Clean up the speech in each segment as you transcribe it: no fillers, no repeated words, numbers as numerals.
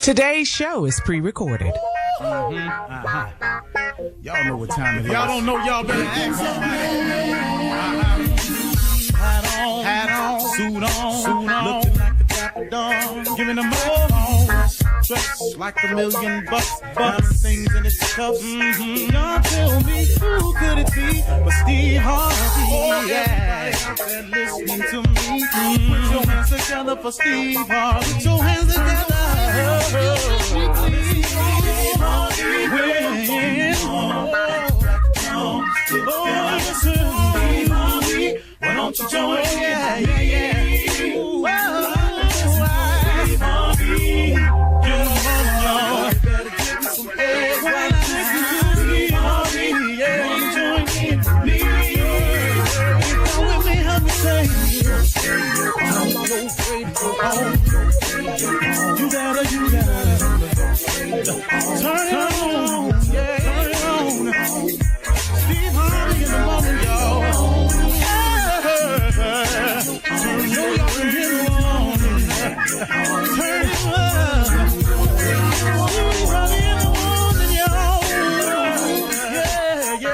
Today's show is pre-recorded. Y'all know what time it is. Y'all don't know, y'all better ask somebody. Hat on, suit on, looking like the Dapper Dawn, giving them all dressed like $1,000,000, bucks, things in its cuffs. Y'all tell me who could it be but Steve Harvey? Oh yeah, everybody out there listening to me. Put your hands together for Steve Harvey. Put your hands together. Why don't you join? Yeah. Better give me some eggs. Why not join me? Come with me, help me say. I'm not afraid to go home. You gotta turn it on, yeah, turn it on. Steve Harvey in the morning, y'all. Turn it on, turn it on. Steve Harvey in the morning, y'all. Yeah.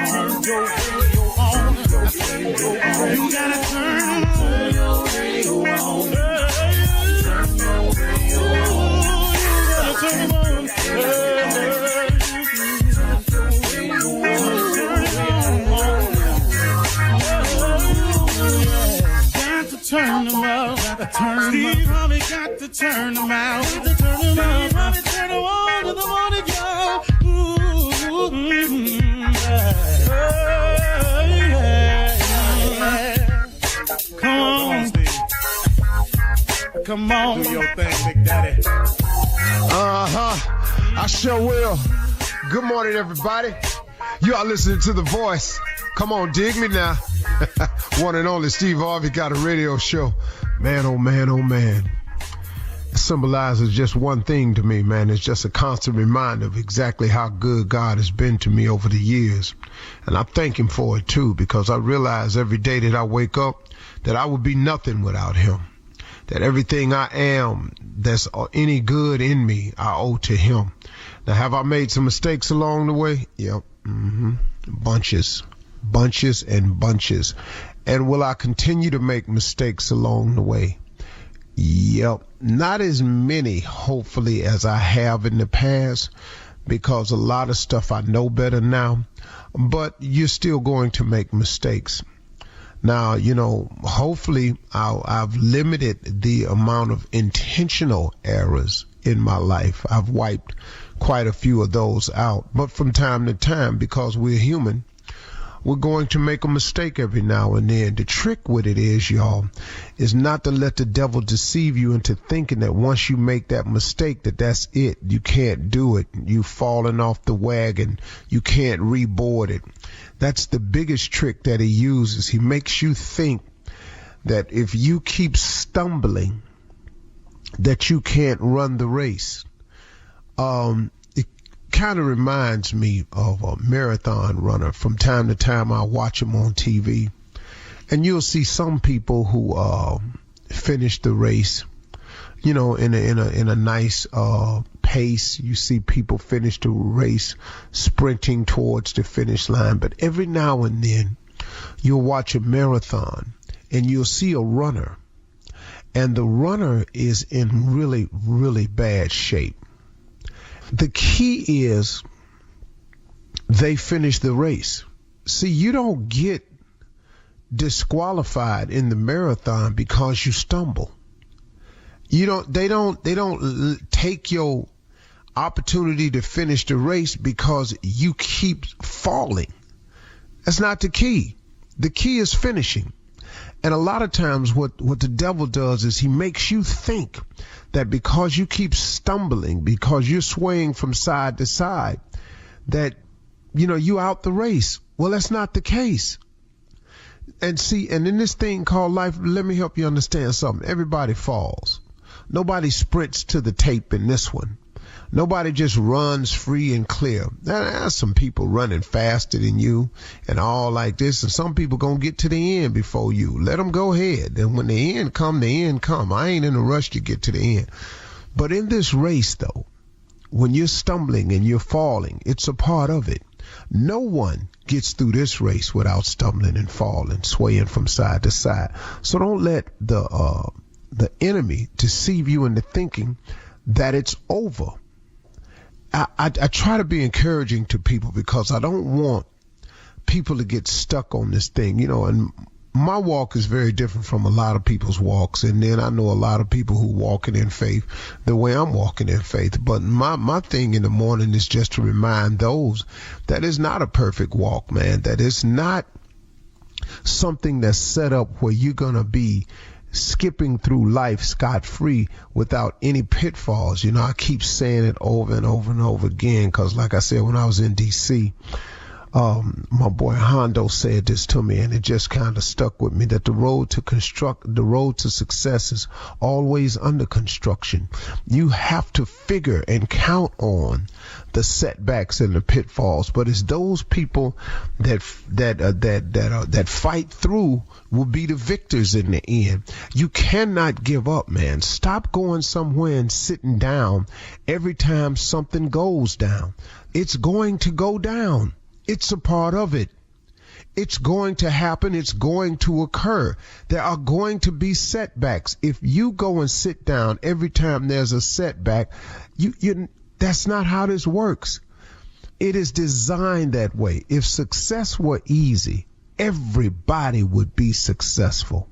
Turn your radio on. You gotta turn your radio on. Turn them out. Steve Harvey got to turn them out. Steve Harvey turn them on to the morning, y'all. Come on, Steve. Come on. Do your thing, Big Daddy. I sure will. Good morning, everybody. You are listening to The Voice. Come on, dig me now. One and only Steve Harvey got a radio show. Man, oh man, oh man. It symbolizes just one thing to me, man. It's just a constant reminder of exactly how good God has been to me over the years. And I thank him for it too, because I realize every day that I wake up that I would be nothing without him. That everything I am that's any good in me, I owe to him. Now, have I made some mistakes along the way? Yep. Bunches and bunches. And will I continue to make mistakes along the way? Yep. Not as many, hopefully, as I have in the past, because a lot of stuff I know better now, but you're still going to make mistakes. Now, hopefully I've limited the amount of intentional errors in my life. I've wiped quite a few of those out. But from time to time, because we're human, we're going to make a mistake every now and then. The trick with it is, y'all, is not to let the devil deceive you into thinking that once you make that mistake, that's it. You can't do it. You've fallen off the wagon. You can't reboard it. That's the biggest trick that he uses. He makes you think that if you keep stumbling, that you can't run the race. It kind of reminds me of a marathon runner. From time to time, I watch him on TV, and you'll see some people who finish the race, in a nice pace. You see people finish the race sprinting towards the finish line. But every now and then, you'll watch a marathon, and you'll see a runner, and the runner is in really, really bad shape. The key is they finish the race. See, you don't get disqualified in the marathon because you stumble. They don't take your opportunity to finish the race because you keep falling. That's not the key. The key is finishing. And a lot of times what the devil does is he makes you think that because you keep stumbling, because you're swaying from side to side, that, you out the race. Well, that's not the case. And see, and in this thing called life, let me help you understand something. Everybody falls. Nobody sprints to the tape in this one. Nobody just runs free and clear. There's some people running faster than you and all like this, and some people gonna get to the end before you. Let them go ahead. And when the end come, the end come. I ain't in a rush to get to the end. But in this race, though, when you're stumbling and you're falling, it's a part of it. No one gets through this race without stumbling and falling, swaying from side to side. So don't let the enemy deceive you into thinking that it's over. I try to be encouraging to people because I don't want people to get stuck on this thing, and my walk is very different from a lot of people's walks. And then I know a lot of people who walking in faith the way I'm walking in faith. But my thing in the morning is just to remind those that it's not a perfect walk, man, that it's not something that's set up where you're going to be skipping through life scot-free without any pitfalls. I keep saying it over and over and over again because, like I said, when I was in D.C., my boy Hondo said this to me, and it just kind of stuck with me, that the road to success is always under construction. You have to figure and count on the setbacks and the pitfalls, but it's those people that fight through will be the victors in the end. You cannot give up, man. Stop going somewhere and sitting down every time something goes down. It's going to go down. It's a part of it. It's going to happen. It's going to occur. There are going to be setbacks. If you go and sit down every time there's a setback, that's not how this works. It is designed that way. If success were easy, everybody would be successful.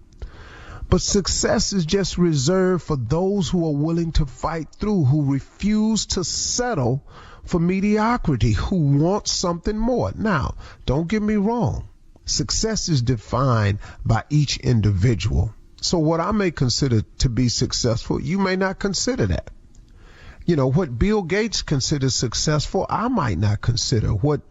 But success is just reserved for those who are willing to fight through, who refuse to settle for mediocrity, who want something more. Now, don't get me wrong. Success is defined by each individual. So what I may consider to be successful, you may not consider that. What Bill Gates considers successful, I might not consider. What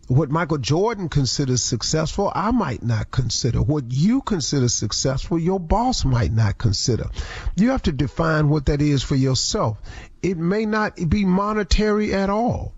Michael Jordan considers successful, I might not consider. What you consider successful, your boss might not consider. You have to define what that is for yourself. It may not be monetary at all.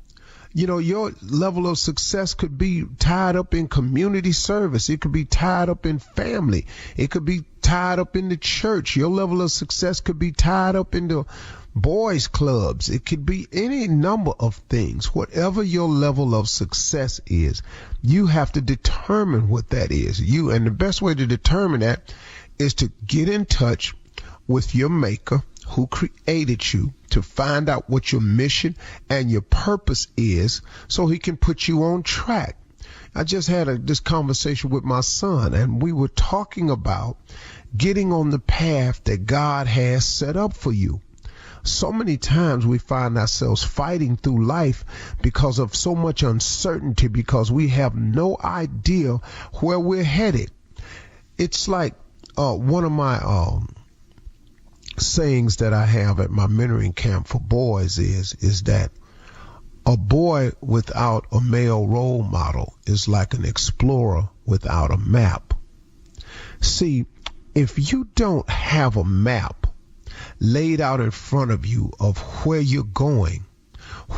Your level of success could be tied up in community service. It could be tied up in family. It could be tied up in the church. Your level of success could be tied up into boys clubs. It could be any number of things. Whatever your level of success is, you have to determine what that is. And the best way to determine that is to get in touch with your maker who created you, to find out what your mission and your purpose is so he can put you on track. I just had this conversation with my son, and we were talking about getting on the path that God has set up for you. So many times we find ourselves fighting through life because of so much uncertainty, because we have no idea where we're headed. It's like one of my sayings that I have at my mentoring camp for boys is that a boy without a male role model is like an explorer without a map. See, if you don't have a map laid out in front of you of where you're going,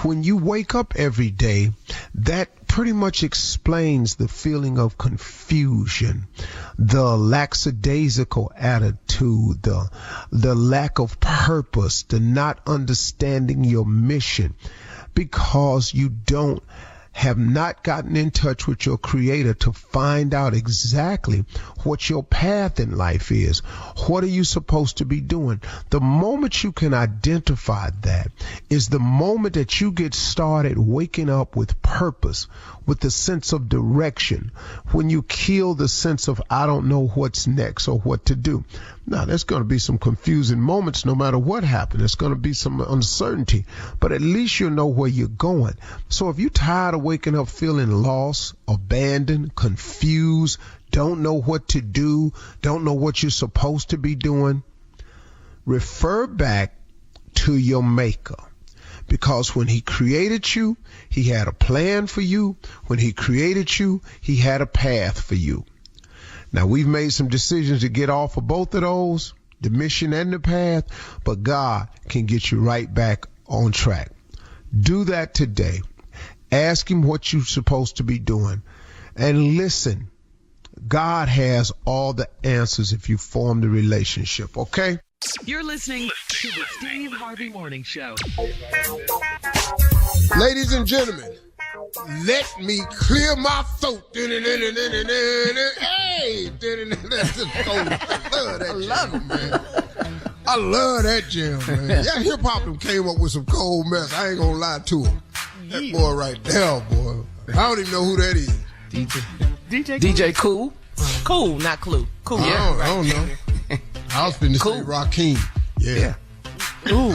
when you wake up every day, that pretty much explains the feeling of confusion, the lackadaisical attitude, the lack of purpose, the not understanding your mission, because you have not gotten in touch with your creator to find out exactly what your path in life is. What are you supposed to be doing? The moment you can identify that is the moment that you get started waking up with purpose, with the sense of direction, when you kill the sense of I don't know what's next or what to do. Now, there's going to be some confusing moments no matter what happens. There's going to be some uncertainty, but at least you know where you're going. So if you're tired of waking up feeling lost, abandoned, confused, don't know what to do, don't know what you're supposed to be doing, refer back to your maker. Because when he created you, he had a plan for you. When he created you, he had a path for you. Now, we've made some decisions to get off of both of those, the mission and the path, but God can get you right back on track. Do that today. Ask him what you're supposed to be doing. And listen, God has all the answers if you form the relationship, okay? You're listening to the Steve Harvey Morning Show. Ladies and gentlemen, let me clear my throat. Hey, I love that jam, man. I love that jam, man. Yeah, hip hop came up with some cold mess. I ain't gonna lie to him. That boy right there, boy. I don't even know who that is. DJ Cool. Cool, not Clue. Cool. I don't know. I was finna say Rakim. Yeah. Ooh.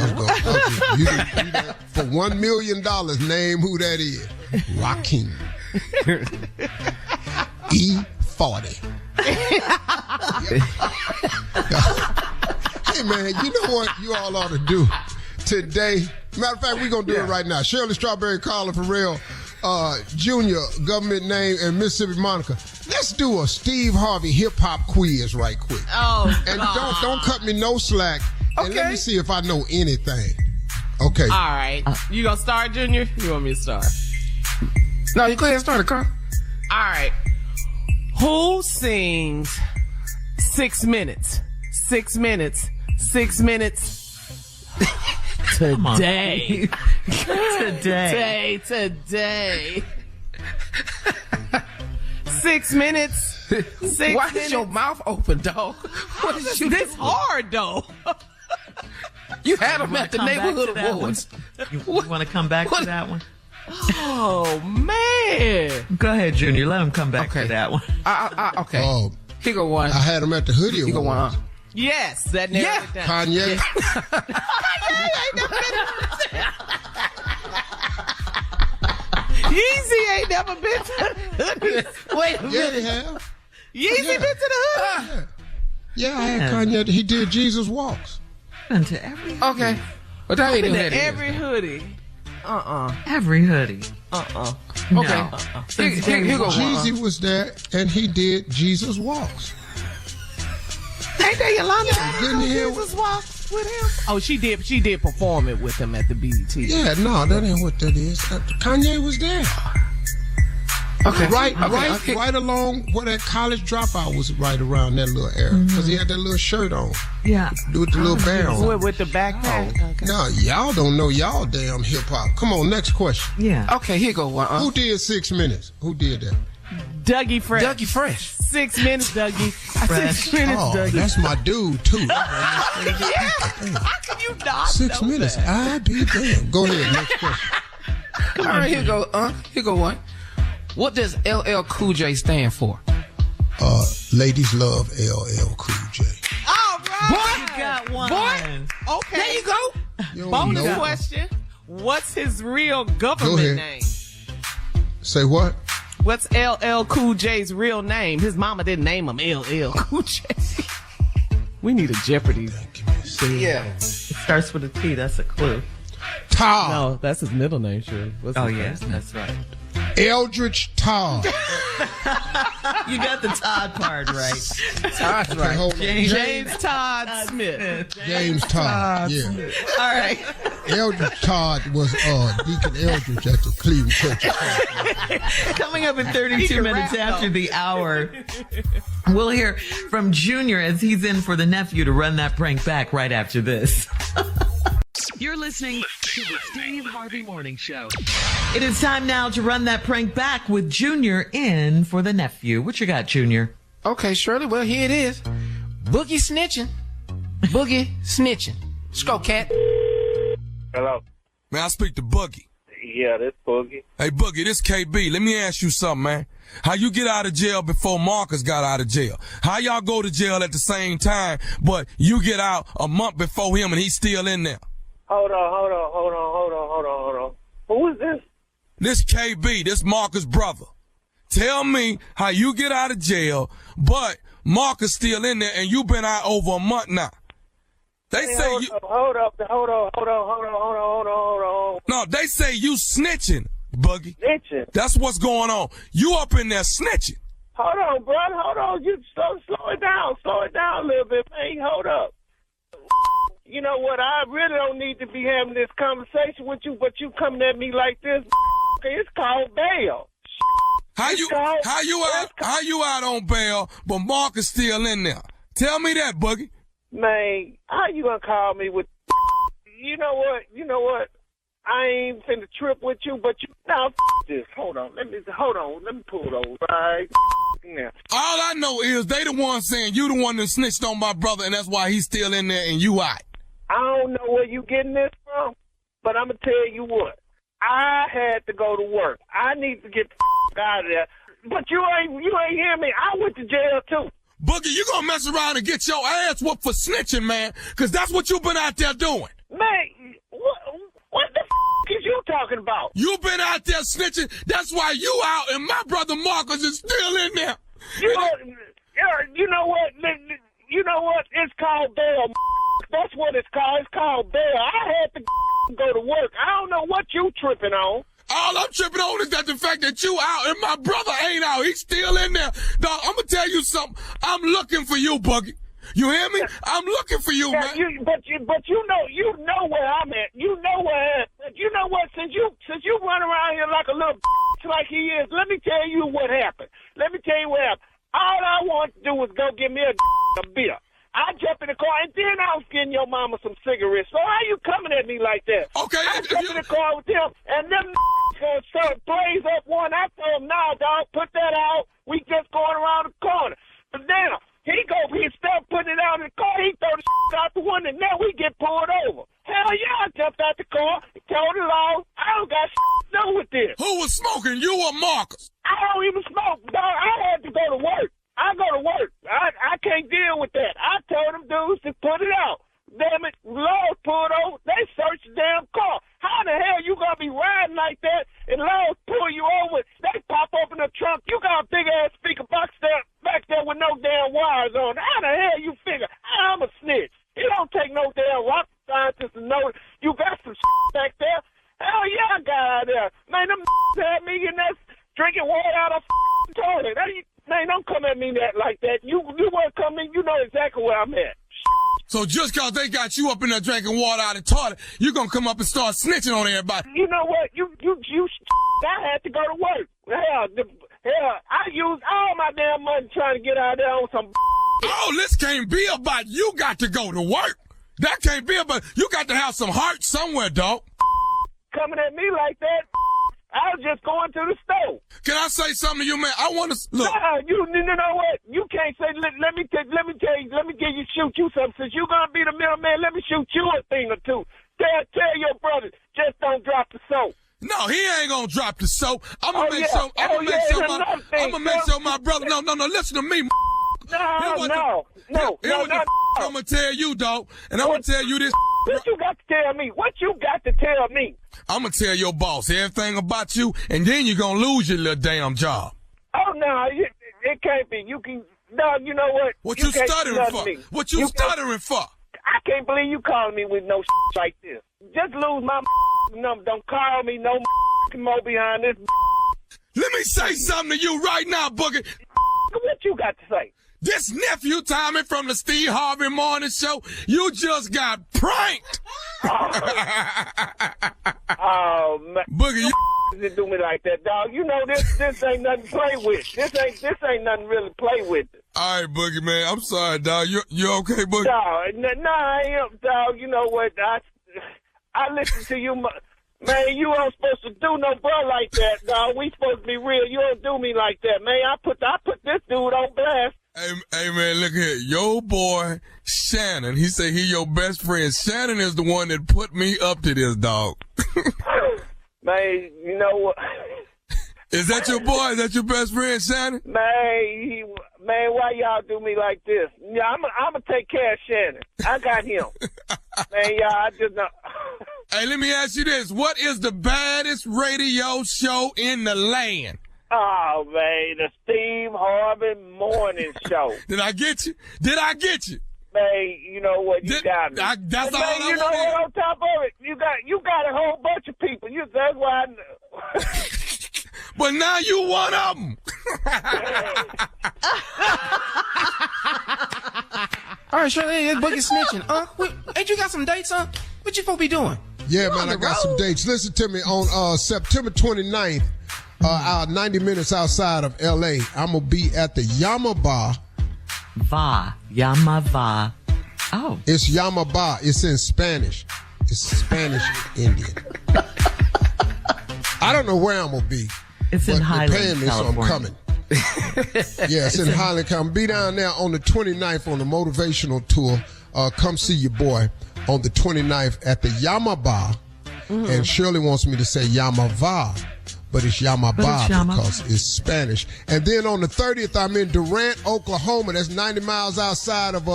For $1 million, name who that is. Rakim. E40. Hey, man, you know what you all ought to do today? Matter of fact, we're going to do it right now. Shirley Strawberry, Carla Farrell, Junior, Government Name, and Mississippi Monica. Let's do a Steve Harvey hip-hop quiz right quick. Oh, and don't cut me no slack. Okay. And let me see if I know anything. Okay. All right. You gonna start, Junior? You want me to start? No, you go ahead and start it, Carl. All right. Who sings 6 minutes? 6 minutes. 6 minutes. Today. Today. 6 minutes. 6 Why minutes. is your mouth open, dog? What is you This hard, though. You had them at the neighborhood awards. You want to come back to that one? Oh, man. Go ahead, Junior. Let him come back to that one. Okay. Oh, Here go one. I had him at the hoodie Here go awards. one. Yes, that narrowed it down. Kanye. Yeezy ain't never been to the hood. Wait a Yeah, minute. they have. Yeezy been to the hood? Yeah, I had Kanye. He did Jesus Walks. Into every Okay. But that ain't Been to every hoodie. every hoodie. Okay. No. Here go one. Jeezy was there, and he did Jesus Walks. Ain't that Yolanda? Didn't hear Jesus walks with him? Oh, she did perform it with him at the BET. Yeah, no, that ain't what that is. Kanye was there. Okay. Right along where that college dropout was, right around that little era, because he had that little shirt on. Yeah. With the little barrel. With the backpack. Okay. No, y'all don't know y'all damn hip hop. Come on, next question. Yeah. Okay, here go one. Who did 6 minutes? Who did that? Dougie Fresh. Dougie Fresh. 6 minutes, Dougie. Fresh. 6 minutes, Oh, Dougie. that's my dude too. How can you not 6 know minutes. that? I be damn. Go ahead, next question. All right, here go. Here go one. What does LL Cool J stand for? Ladies love LL Cool J. All right. You got one. Okay. There you go. You don't Bonus know. question. What's his real Go government ahead. name? Say what? What's LL Cool J's real name? His mama didn't name him LL Cool J. We need a Jeopardy. Yeah. It starts with a T. That's a clue. Todd. No, that's his middle name, sure. What's Oh, his yeah. first name? That's right. Eldridge Todd. You got the Todd part right. That's Okay, right. hold on. James Todd Smith. James Todd. Yeah. All right. Eldridge Todd was Deacon Eldridge at the Cleveland Church. Coming up in He 32 can minutes rap, after though. the hour, we'll hear from Junior as he's in for the nephew to run that prank back right after this. You're listening to the Steve Harvey Morning Show. It is time now to run that prank back with Junior in for the nephew. What you got, Junior? Okay, Shirley. Well, here it is. Boogie snitching. Boogie snitching. Let's go, cat. Hello. Man, I speak to Boogie. Yeah, this Boogie. Hey, Boogie, this KB. Let me ask you something, man. How you get out of jail before Marcus got out of jail? How y'all go to jail at the same time, but you get out a month before him and he's still in there? Hold on. Who is this? This KB, this Marcus' brother. Tell me how you get out of jail, but Marcus still in there and you been out over a month now. They Hey, say hold you... up. No, they say you snitching, Boogie. Snitching. That's what's going on. You up in there snitching. Hold on, bro. Hold on. You slow it down. Slow it down a little bit, man. Hold up. You know what? I really don't need to be having this conversation with you, but you coming at me like this. It's called bail. How you out on bail, but Marcus still in there? Tell me that, Boogie. Man, how you gonna call me with? You know what? I ain't finna trip with you, but you now this. Hold on. Let me pull those right now. All I know is they the one saying you the one that snitched on my brother, and that's why he's still in there and you out. I don't know where you getting this from, but I'm gonna tell you what. I had to go to work. I need to get the out of there. But you ain't hear me. I went to jail too. Boogie, you gonna mess around and get your ass whooped for snitching, man, because that's what you been out there doing. Man, what the is you talking about? You been out there snitching. That's why you out, and my brother Marcus is still in there. You know what? You know what? It's called bail. That's what it's called. It's called bail. I had to go to work. I don't know what you tripping on. All I'm tripping on is that the fact that you out and my brother ain't out. He's still in there. Dog, I'm gonna tell you something. I'm looking for you, Boogie. You hear me? I'm looking for you, man. But you know where I'm at. You know where. You know what? Since you run around here like a little like he is, let me tell you what happened. All I want to do was go get me a beer. I jump in the car, and then I was getting your mama some cigarettes. So how you coming at me like that? Okay. I jump in the car with them, and them started blaze up one. I told him, nah, dog, put that out. We just going around the corner. But now, he started putting it out in the car. He throw the out the window, and now we get pulled over. Hell yeah, I jumped out the car, told the law. I don't got to do with this. Who was smoking, you or Marcus? I don't even smoke, dog. I had to go to work. I go to work. I can't deal with that. I told them dudes to put it out. Damn it, laws pulled over. They searched the damn car. How the hell you gonna be riding like that and laws pull you over? They pop open the trunk. You got a big ass speaker box back there with no damn wires on. How the hell you figure I'm a snitch? It don't take no damn rock scientist to know you got some back there. Hell yeah, I got out there. Man, them had me in there drinking water out of toilet. Man, don't come at me like that. You want to come in, you know exactly where I'm at. So just cause they got you up in there drinking water out of the toilet, you gonna come up and start snitching on everybody. You know what? I had to go to work. Hell, I used all my damn money trying to get out there on some. Oh, this can't be about you got to go to work. That can't be about, you got to have some heart somewhere, dog. Coming at me like that. I was just going to the store. Can I say something to you, man? I want to look. Nah, you know what? You can't say. Let me tell you. Let me shoot you something. Since you're gonna be the middleman, let me shoot you a thing or two. Tell your brother, just don't drop the soap. No, he ain't gonna drop the soap. I'm gonna make sure my brother. No. Listen to me. No. I'm gonna tell you, dog, and I'm gonna tell you this. What you got to tell me? What you got to tell me? I'm gonna tell your boss everything about you, and then you're gonna lose your little damn job. Oh no, it can't be. You can. No, you know what? What you stuttering for? What you stuttering for? I can't believe you calling me with no like this. Just lose my number. Don't call me no more behind this. Let me say something to you right now, Boogie. What you got to say? This nephew Tommy from the Steve Harvey Morning Show, you just got pranked. Oh man, Boogie, you didn't do me like that, dog. You know this ain't nothing to play with. This ain't nothing really to play with. All right, Boogie, man. I'm sorry, dog. You okay, Boogie? No, I am, dog. You know what? I listen to you, man. You ain't supposed to do no bro like that, dog. We supposed to be real. You don't do me like that, man. I put this dude on blast. Hey, man, look here. Your boy, Shannon, he said he your best friend. Shannon is the one that put me up to this, dog. Man, you know what? Is that your boy? Is that your best friend, Shannon? Man, why y'all do me like this? Yeah, I'm gonna take care of Shannon. I got him. Man, y'all, I just know. Hey, let me ask you this. What is the baddest radio show in the land? Oh, man, the Steve Harvey Morning Show. Did I get you? Man, you know what? You got me. That's all I want. You know what? On top of it, you got a whole bunch of people. That's why I know. But now you one of them. All right, sure. Hey, Boogie snitching. Ain't you got some dates, huh? What you supposed to be doing? Yeah, man, I got some dates. Listen to me. On September 29th, 90 minutes outside of L.A., I'm going to be at the Yama Bar. Yama Va. Oh. It's Yamaba. It's in Spanish. It's Spanish Indian. I don't know where I'm going to be. It's in Highland, paying me, California. so I'm coming. Yeah, it's in Highland. Come be down there on the 29th on the motivational tour. Come see your boy on the 29th at the Yamaba. Mm-hmm. And Shirley wants me to say Yamava, but it's Yamaba because it's Spanish. And then on the 30th, I'm in Durant, Oklahoma. That's 90 miles outside of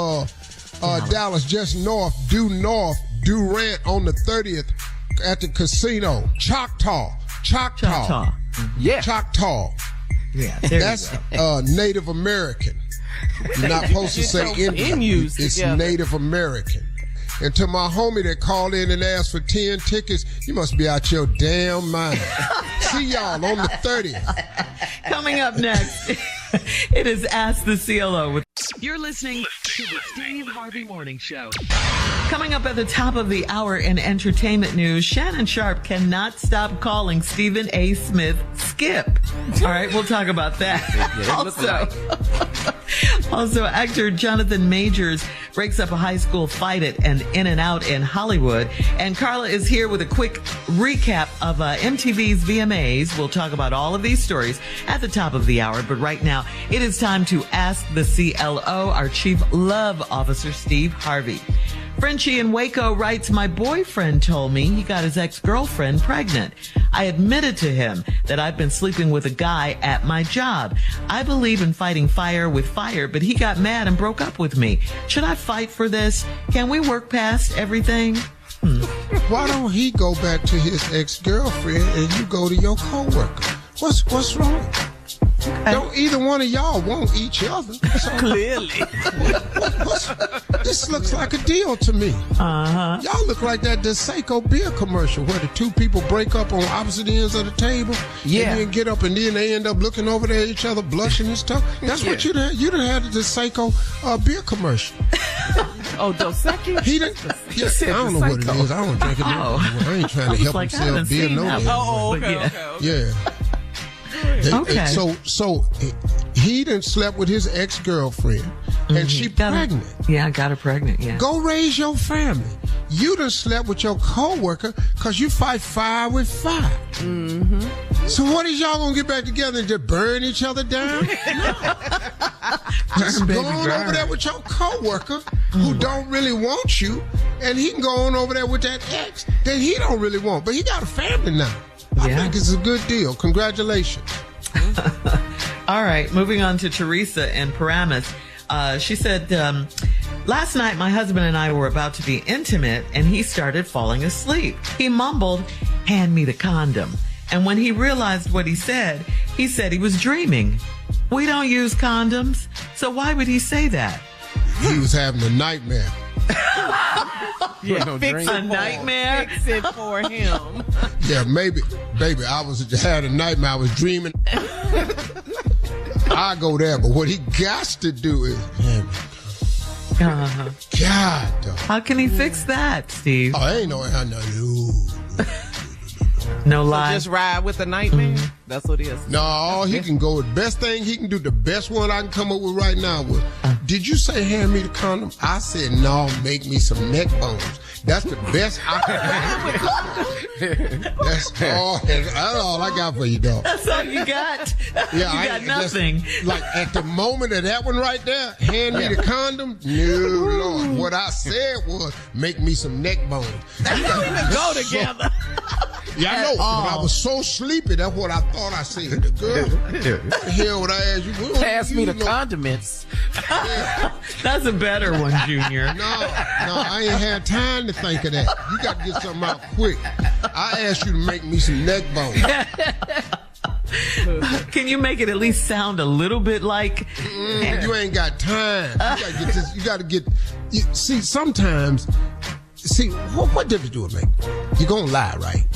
Dallas, just due north, Durant on the 30th at the casino. Choctaw. Yeah. Choctaw. Yeah, that's Native American. You're not supposed to say Indian. It's Native American. And to my homie that called in and asked for 10 tickets, you must be out your damn mind. See y'all on the 30th. Coming up next, it is Ask the CLO. You're listening to the Steve Harvey Morning Show. Coming up at the top of the hour in entertainment news, Shannon Sharpe cannot stop calling Stephen A. Smith Skip. All right, we'll talk about that. Also, actor Jonathan Majors breaks up a high school fight at an In-N-Out in Hollywood. And Carla is here with a quick recap of MTV's VMAs. We'll talk about all of these stories at the top of the hour. But right now, it is time to ask the CLO, our Chief Love Officer, Steve Harvey. Frenchie in Waco writes, my boyfriend told me he got his ex-girlfriend pregnant. I admitted to him that I've been sleeping with a guy at my job. I believe in fighting fire with fire, but he got mad and broke up with me. Should I fight for this? Can we work past everything? Why don't he go back to his ex-girlfriend and you go to your coworker? What's wrong? Don't either one of y'all want each other. So, Clearly. This looks like a deal to me. Uh-huh. Y'all look like that DeSaco beer commercial where the two people break up on opposite ends of the table. Yeah. And then get up and then they end up looking over there at each other, blushing and stuff. That's what you done had the DeSaco beer commercial. Oh, Dos Equis? He didn't. Yeah, I don't know what it is. I don't drink it. I ain't trying to help like, I himself haven't beer. seen No, that man. Oh, okay, Yeah. okay. Yeah. Okay. So he done slept with his ex-girlfriend and she pregnant. Yeah, got her pregnant, yeah. Go raise your family. You done slept with your coworker because you fight fire with fire. Mm-hmm. So what is y'all gonna get back together and just burn each other down? No. Just go on over there with your coworker who don't really want you, and he can go on over there with that ex that he don't really want, but he got a family now. I think it's a good deal. Congratulations. All right, moving on to Teresa in Paramus. She said, last night my husband and I were about to be intimate and he started falling asleep. He mumbled, hand me the condom. And when he realized what he said he was dreaming. We don't use condoms, so why would he say that? He was having a nightmare. Yeah, fix a nightmare. Fix it for him. Yeah, maybe, baby, I had a nightmare. I was dreaming. I go there, but what he got to do is, God, dog. How can he fix that, Steve? Oh, ain't no. No lie. So just ride with the nightmare? That's what it is. No, he can go. The best thing he can do, the best one I can come up with right now was, did you say hand me the condom? I said, no, make me some neck bones. That's the best I can do. That's all I got for you, dog. That's all you got? Yeah, you got nothing. Like at the moment of that one right there, hand me the condom. No, Lord. What I said was, make me some neck bones. They don't even go together. Yeah, I know, but I was so sleepy. That's what I thought I said. The girl, hell, what I asked you. Pass me the condiments. Yeah. That's a better one, Junior. No, I ain't had time to think of that. You got to get something out quick. I asked you to make me some neck bones. Can you make it at least sound a little bit like? You ain't got time. You got to get this. You got to get. See, sometimes. See, what difference do it make? You're going to lie, right?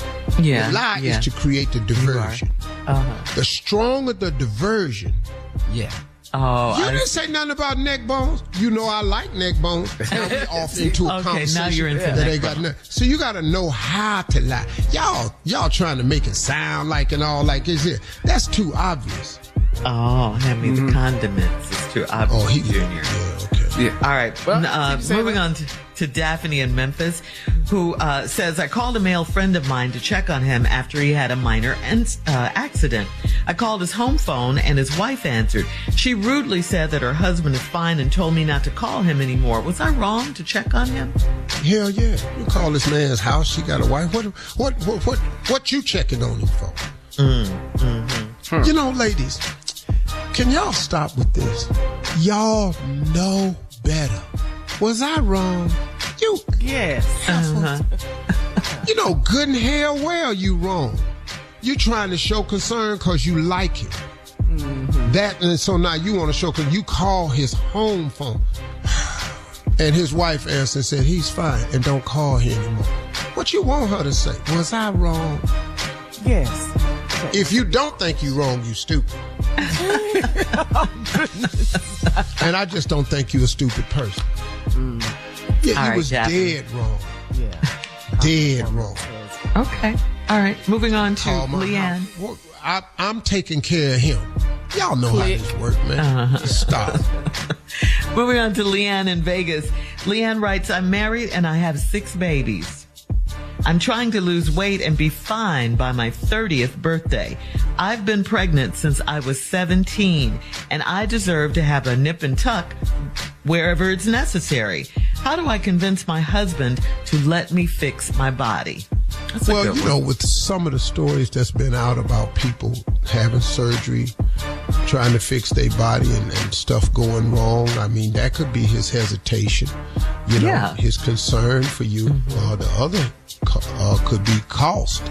Yeah. The lie is to create the diversion. Uh-huh. The stronger the diversion. Yeah. Oh, You didn't say nothing about neck bones. You know I like neck bones. Now we off into a Okay, conversation now you're into that neck ain't got nothing. So you got to know how to lie. Y'all trying to make it sound like and all like it's it. That's too obvious. hand me the condiments. It's too obvious, Junior. Yeah, okay. Yeah. All right. Well, Moving on to Daphne in Memphis, who says, I called a male friend of mine to check on him after he had a minor accident. I called his home phone and his wife answered. She rudely said that her husband is fine and told me not to call him anymore. Was I wrong to check on him? Hell yeah. You call this man's house, she got a wife. What you checking on him for? You know, ladies, can y'all stop with this? Y'all know better. Was I wrong? Yes. You know good and hell well you wrong. You trying to show concern because you like him. And so now you want to show, because you call his home phone. And his wife answered and said, he's fine, and don't call him anymore. What you want her to say? Was I wrong? Yes. If you don't think you wrong, you stupid. And I just don't think you a stupid person. Yeah, All you right, was Daphne. dead wrong. Yeah. Dead wrong. Okay. All right. Moving on to Call my Leanne. house. Well, I'm taking care of him. Y'all know how this works, man. Stop. Moving on to Leanne in Vegas. Leanne writes, I'm married and I have 6 babies. I'm trying to lose weight and be fine by my 30th birthday. I've been pregnant since I was 17, and I deserve to have a nip and tuck wherever it's necessary. How do I convince my husband to let me fix my body? Well, you know, with some of the stories that's been out about people having surgery, trying to fix their body and stuff going wrong, I mean, that could be his hesitation, you know, his concern for you. The other could be cost.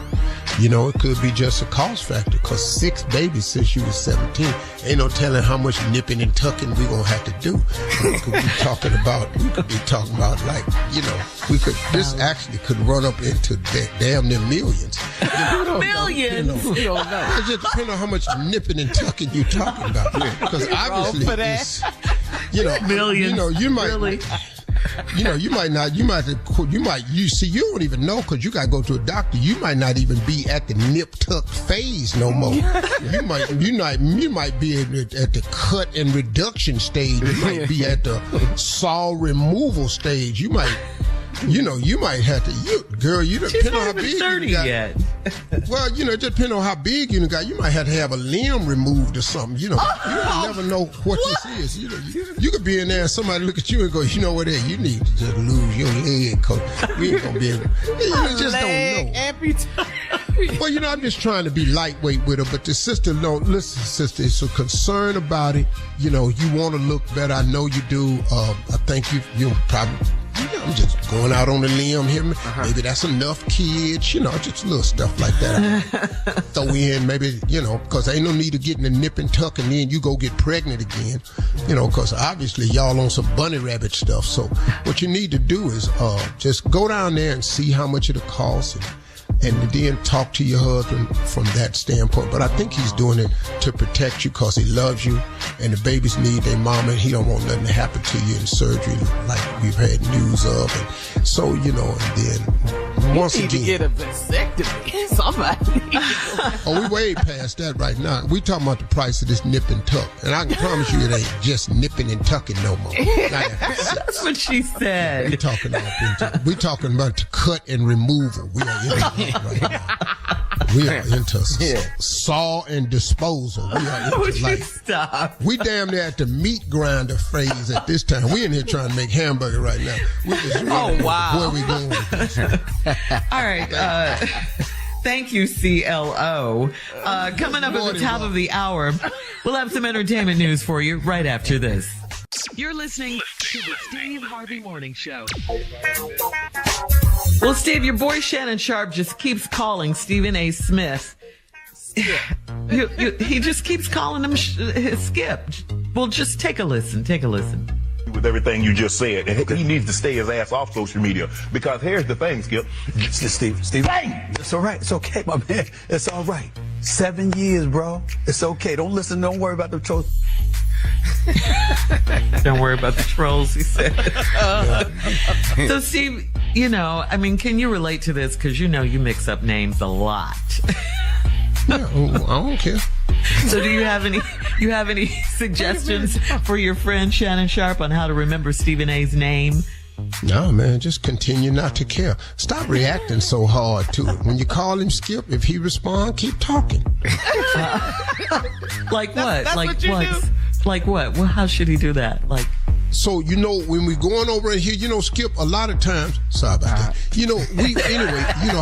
You know, it could be just a cost factor, because 6 babies since you was 17. Ain't no telling how much nipping and tucking we gonna have to do. We could be talking about like, you know, this actually could run up into damn near millions. You know, Millions? You don't know. It just depends on how much nipping and tucking you're talking about. Because obviously, it's, you know, millions. You know, you might. Really? You know, you don't even know, because you got to go to a doctor. You might not even be at the nip tuck phase no more. You might be at the cut and reduction stage. You might be at the saw removal stage. You might have to, girl, you don't depend on how big 30 you got. yet. Well, you know, just depending on how big you got, you might have to have a limb removed or something. You know, you never know what this is. You know, you could be in there and somebody look at you and go, you know what, you need to just lose your leg, because we ain't gonna be able. You just don't know. Well, you know, I'm just trying to be lightweight with her, but the sister, listen, sister, is so concerned about it. You know, you want to look better. I know you do. I think you probably. I'm just going out on a limb here. Maybe that's enough kids, you know, just little stuff like that. Throw in, maybe, you know, because ain't no need of getting a nip and tuck and then you go get pregnant again, you know, because obviously y'all on some bunny rabbit stuff. So what you need to do is just go down there and see how much it'll cost, and then talk to your husband from that standpoint. But I think he's doing it to protect you, because he loves you, and the babies need their mama, and he don't want nothing to happen to you in surgery like we've had news of. And so, you know, and then once you need again, to get a vasectomy. Somebody. Oh, we way past that right now. We talking about the price of this nip and tuck, and I can promise you it ain't just nipping and tucking no more. That's what she said. We talking about the cut and removal. We are into that right now. We are into saw and disposal. We are into Would you like stop? we damn near at the meat grinder phase at this time. We in here trying to make hamburger right now. We just where we going with this. All right. Thank you, CLO. Coming up at the top of the hour, we'll have some entertainment news for you right after this. You're listening to the Steve Harvey Morning Show. Well, Steve, your boy Shannon Sharp just keeps calling Stephen A. Smith. He just keeps calling him Skip. Well, just take a listen. Take a listen. With everything you just said, and he needs to stay his ass off social media, because here's the thing, Skip. Steve, bang! It's all right. It's okay, my man. It's all right. 7 years, bro. It's okay. Don't listen. Don't worry about the trolls. Don't worry about the trolls, he said. So, Steve, you know, I mean, can you relate to this? Because you know you mix up names a lot. Yeah, I don't care. So do you have You have any suggestions for your friend Shannon Sharp on how to remember Stephen A's name? No, man, just continue not to care. Stop reacting so hard to it. When you call him Skip, if he respond, keep talking. Like what? That's like what you do? Like what? Well, how should he do that? Like, So, when we going over in here, Skip, a lot of times, sorry about that.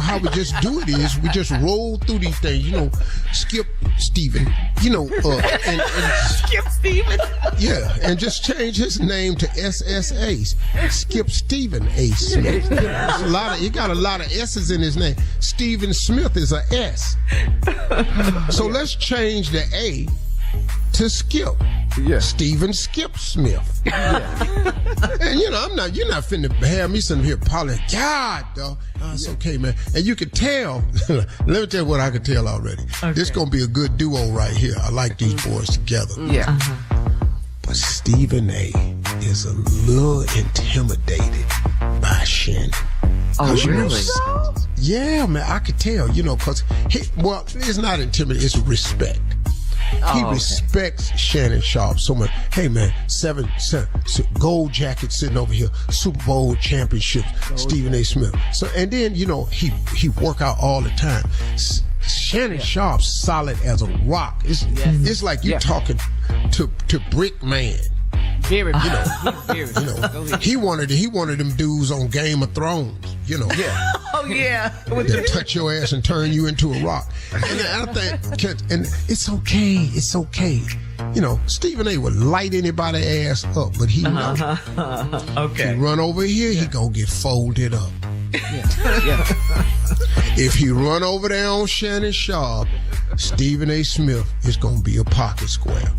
How we just do it is we just roll through these things, Skip Stephen, and Skip Stephen. yeah, and just change his name to SSA, Skip Stephen A. Smith. He got a lot of S's in his name. Stephen Smith is a S. So let's change the A to Skip. Yeah. Stephen Skip Smith. And you're not finna have me sitting here apologizing. God, dog. Oh, it's okay, man. And you can tell. Let me tell you what I can tell already. Okay. This gonna be a good duo right here. I like these boys together. Yeah. But Stephen A is a little intimidated by Shannon. oh, really? Yeah, man, I could tell, because it's not intimidated, it's respect. He respects Shannon Sharp so much. Hey, man, seven gold jacket sitting over here, Super Bowl championships, Stephen A. Smith. So, and then, he work out all the time. Shannon Sharp's solid as a rock. It's like you talking to Brick Man. Very, He wanted them dudes on Game of Thrones, Yeah. Oh, yeah. That touch your ass and turn you into a rock. And I think, and it's okay. Stephen A. would light anybody's ass up, but he knows. Okay. He run over here, he gonna get folded up. If he run over there on Shannon Sharp, Stephen A. Smith is gonna be a pocket square.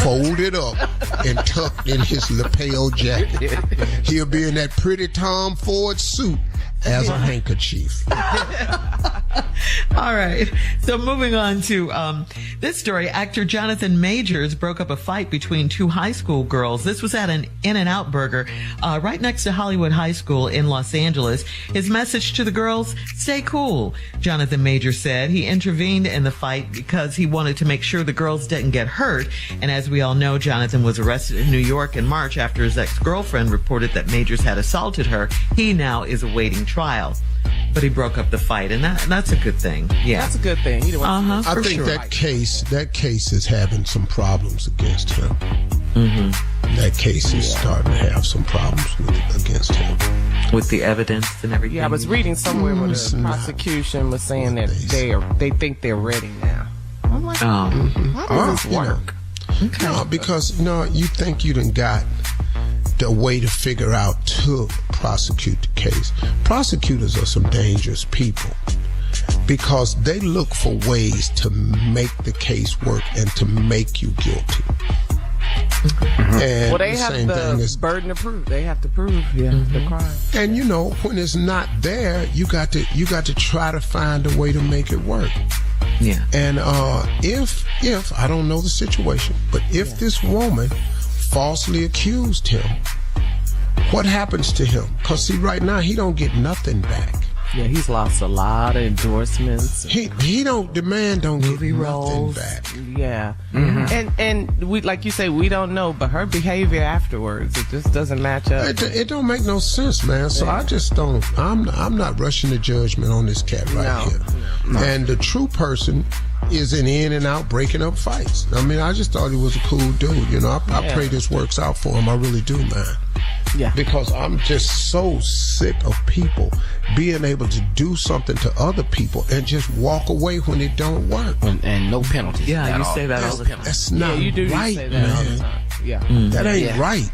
Folded up and tucked in his lapel jacket. He'll be in that pretty Tom Ford suit as a handkerchief. All right. So moving on to this story, actor Jonathan Majors broke up a fight between two high school girls. This was at an In-N-Out Burger right next to Hollywood High School in Los Angeles. His message to the girls, stay cool, Jonathan Majors said. He intervened in the fight because he wanted to make sure the girls didn't get hurt. And as we all know, Jonathan was arrested in New York in March after his ex-girlfriend reported that Majors had assaulted her. He now is awaiting trial. But he broke up the fight, and that's a good thing. Yeah, that's a good thing. He I think that case is having some problems against him. Mm-hmm. That case is starting to have some problems against him. With the evidence and everything. Yeah, I was reading somewhere where the prosecution was saying that they think they're ready now. I'm like, how does this work? Okay. No, because you think you done got the way to figure out to prosecute the case. Prosecutors are some dangerous people because they look for ways to make the case work and to make you guilty. And they have the burden of proof. They have to prove the crime. And when it's not there, you got to try to find a way to make it work. Yeah. And if I don't know the situation, but if this woman falsely accused him, what happens to him? Because see, right now he don't get nothing back. Yeah, he's lost a lot of endorsements. The man don't get nothing back. Yeah. Mm-hmm. And we, like you say, we don't know, but her behavior afterwards, it just doesn't match up. It don't make no sense, man. So I just don't, I'm not rushing to judgment on this cat here. No. And the true person is in In-N-Out breaking up fights. I mean, I just thought he was a cool dude. I pray this works out for him. I really do, man. Yeah. Because I'm just so sick of people being able to do something to other people and just walk away when it don't work. And no penalties. Yeah, you say that all the time. That's not right, you say that man. all the time. Yeah. That ain't right.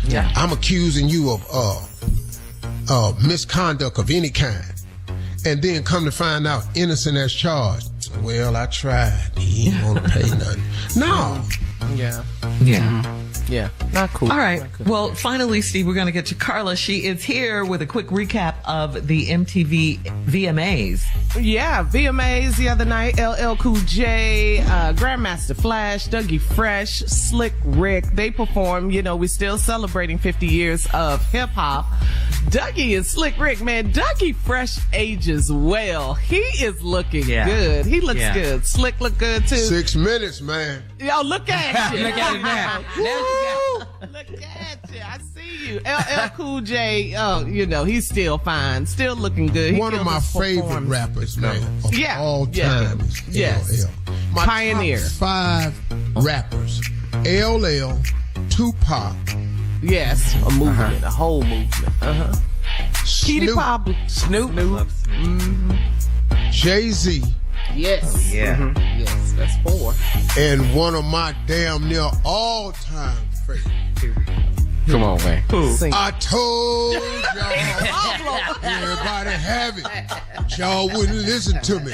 Yeah. I'm accusing you of misconduct of any kind. And then come to find out innocent as charged. Well, I tried. He ain't gonna pay nothing. No. Yeah. Yeah. Yeah, not cool. All right. Not cool. Well, finally, Steve, we're going to get to Carla. She is here with a quick recap of the MTV VMAs. Yeah, VMAs the other night. LL Cool J, Grandmaster Flash, Dougie Fresh, Slick Rick. They performed. You know, we're still celebrating 50 years of hip hop. Dougie and Slick Rick, man. Dougie Fresh ages well. He is looking good. He looks good. Slick look good too. 6 minutes, man. Yo, look at you. Look at it now. Look at you. I see you. LL Cool J, you know, he's still fine. Still looking good. One of my favorite rappers, man, of all time is yes. LL. My Pioneer. top 5 rappers. LL, Tupac. Yes, a movement, a whole movement. Petey Pablo. Snoop. Mm-hmm. Jay-Z. Yes. Yeah. Yes, that's 4. And one of my damn near all-time favorites. Come on, man. I told y'all, everybody have it, but y'all wouldn't listen to me.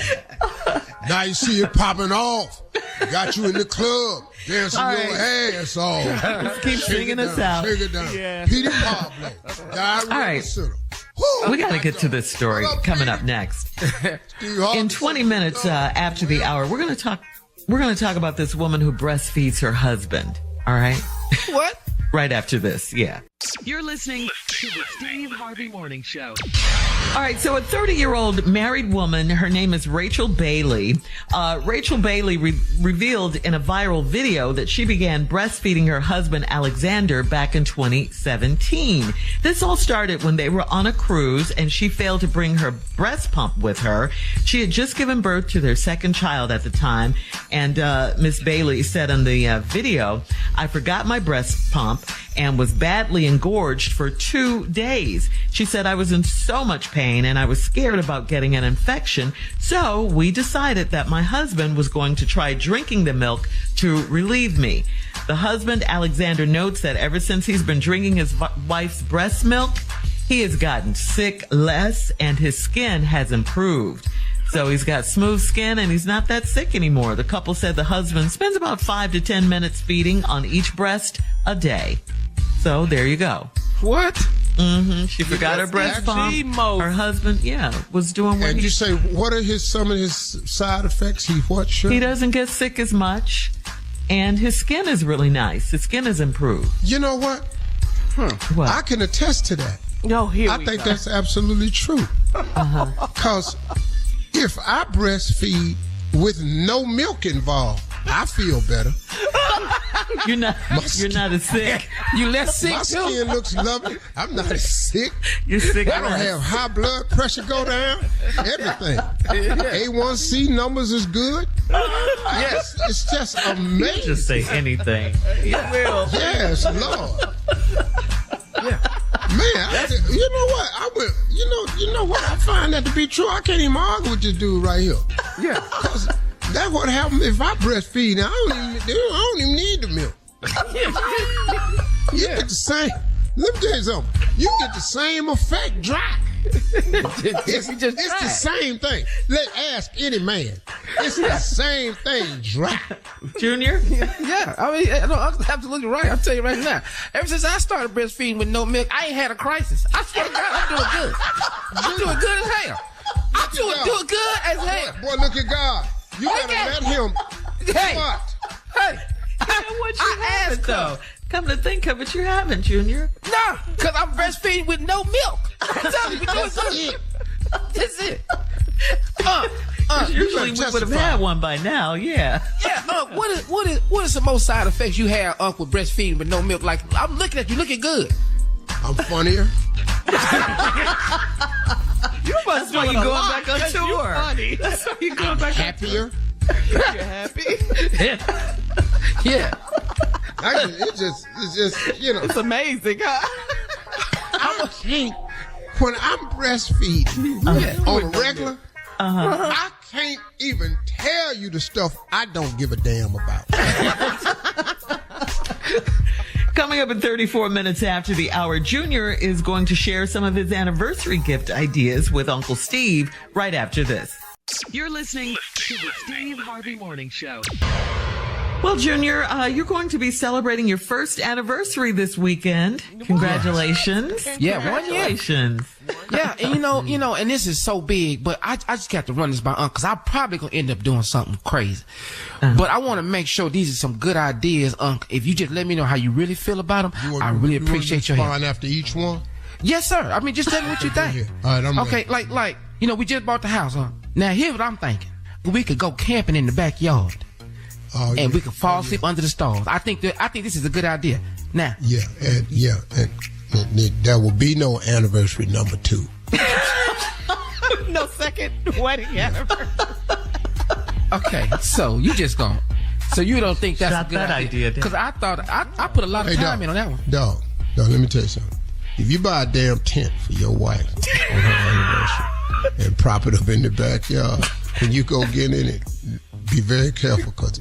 Now you see it popping off. Got you in the club, dancing your ass off. Let's keep singing us out. Shake it down. Yeah. Petey Pablo. All right. We got to get to this story coming up next. In 20 minutes after the hour, we're going to talk about this woman who breastfeeds her husband. All right? What? Right after this, yeah. You're listening to the Steve Harvey Morning Show. All right, so a 30-year-old married woman, her name is Rachel Bailey. Rachel Bailey revealed in a viral video that she began breastfeeding her husband, Alexander, back in 2017. This all started when they were on a cruise and she failed to bring her breast pump with her. She had just given birth to their second child at the time, and Miss Bailey said in the video, "I forgot my breast pump and was badly engorged for 2 days. She said, I was in so much pain and I was scared about getting an infection. So we decided that my husband was going to try drinking the milk to relieve me. The husband, Alexander, notes that ever since he's been drinking his wife's breast milk, he has gotten sick less and his skin has improved. So he's got smooth skin and he's not that sick anymore. The couple said the husband spends about 5 to 10 minutes feeding on each breast a day. So there you go. What? Mm-hmm. She forgot her breast pump. Her husband, was doing what And you say, what are some of his side effects? He doesn't get sick as much, and his skin is really nice. His skin is improved. You know what? What? I can attest to that. I think that's absolutely true. Because if I breastfeed with no milk involved, I feel better. You're not as sick. You less sick My too? skin looks lovely. I'm not as sick. You're sick. I don't have high blood pressure go down. Everything. A1C numbers is good. Yes, it's just amazing. Just say anything. Yes, Lord. Man, you know what? You know what? I find that to be true. I can't even argue with this dude right here. Yeah. Because that's what happens if I breastfeed. Now, I don't even need the milk. You get the same. Let me tell you something. You get the same effect dry. It's the same thing. Let's ask any man. It's the same thing dry. Junior? Yeah. I mean, no, I'm absolutely right. I'll tell you right now. Ever since I started breastfeeding with no milk, I ain't had a crisis. I swear to God, I'm doing good. I'm doing good as hell. I'm doing good as hell. Boy, look at God. You gotta let him. Hey. What? Hey. You know what? You haven't, asked though. Come to think of it, you haven't, Junior. No, because I'm breastfeeding with no milk. I'm telling you, we're doing good. That's it. Usually we would have had one by now, yeah. Yeah, what is the most side effects you have, with breastfeeding with no milk? Like, I'm looking at you, looking good. I'm funnier. That's why you're going back on tour. Funny. That's why you're going back happier. You're happy? Yeah. It's just, you know. It's amazing, huh? I can't, when I'm breastfeeding on a regular, I can't even tell you the stuff I don't give a damn about. Coming up in 34 minutes after the hour, Junior is going to share some of his anniversary gift ideas with Uncle Steve right after this. You're listening to the Steve Harvey Morning Show. Well, Junior, you're going to be celebrating your first anniversary this weekend. Congratulations. Yeah, 1 year. Congratulations. Yeah, and you know, and this is so big, but I just got to run this by Unc, because I'm probably going to end up doing something crazy. But I want to make sure these are some good ideas, Unc. If you just let me know how you really feel about them, I really appreciate your help. After each one? Yes, sir. I mean, just tell me what you think. All right, I'm okay, ready. like, you know, we just bought the house, huh? Now, here's what I'm thinking. We could go camping in the backyard. And we could fall asleep under the stars. I think this is a good idea. Now. And there will be no anniversary number 2. No second wedding anniversary. Okay, so you don't think that's a good idea? Because I thought I put a lot of time in on that one. Dog, let me tell you something. If you buy a damn tent for your wife on her anniversary and prop it up in the backyard, when you go get in it, be very careful, because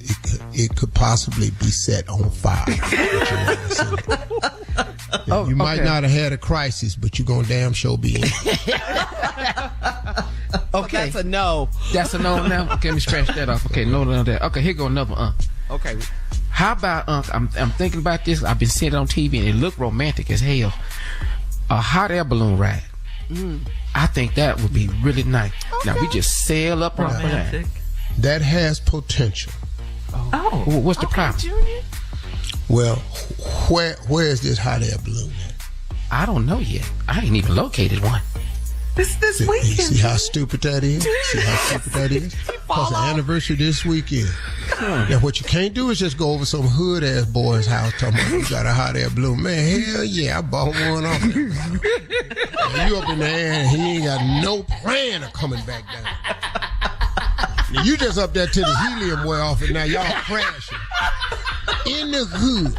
it could possibly be set on fire. You might not have had a crisis, but you're going to damn sure be in. Okay. That's a no. That's a no now? Okay, let me scratch that off. Okay, no, that. Okay, here go another one. Okay. How about, I'm thinking about this. I've been seeing it on TV, and it looked romantic as hell. A hot air balloon ride. I think that would be really nice. Okay. Now, we just sail up on that. That has potential. Oh. Well, what's the problem? Junior? Well, where is this hot air balloon at? I don't know yet. I ain't even located one. This weekend. See how stupid that is? See how stupid that is? Because the anniversary this weekend. Now, what you can't do is just go over some hood-ass boy's house talking about you got a hot air balloon. Man, hell yeah, I bought one off there. And you up in the air and he ain't got no plan of coming back down. Now, you just up there till the helium wear off and now y'all crashing. In the hood.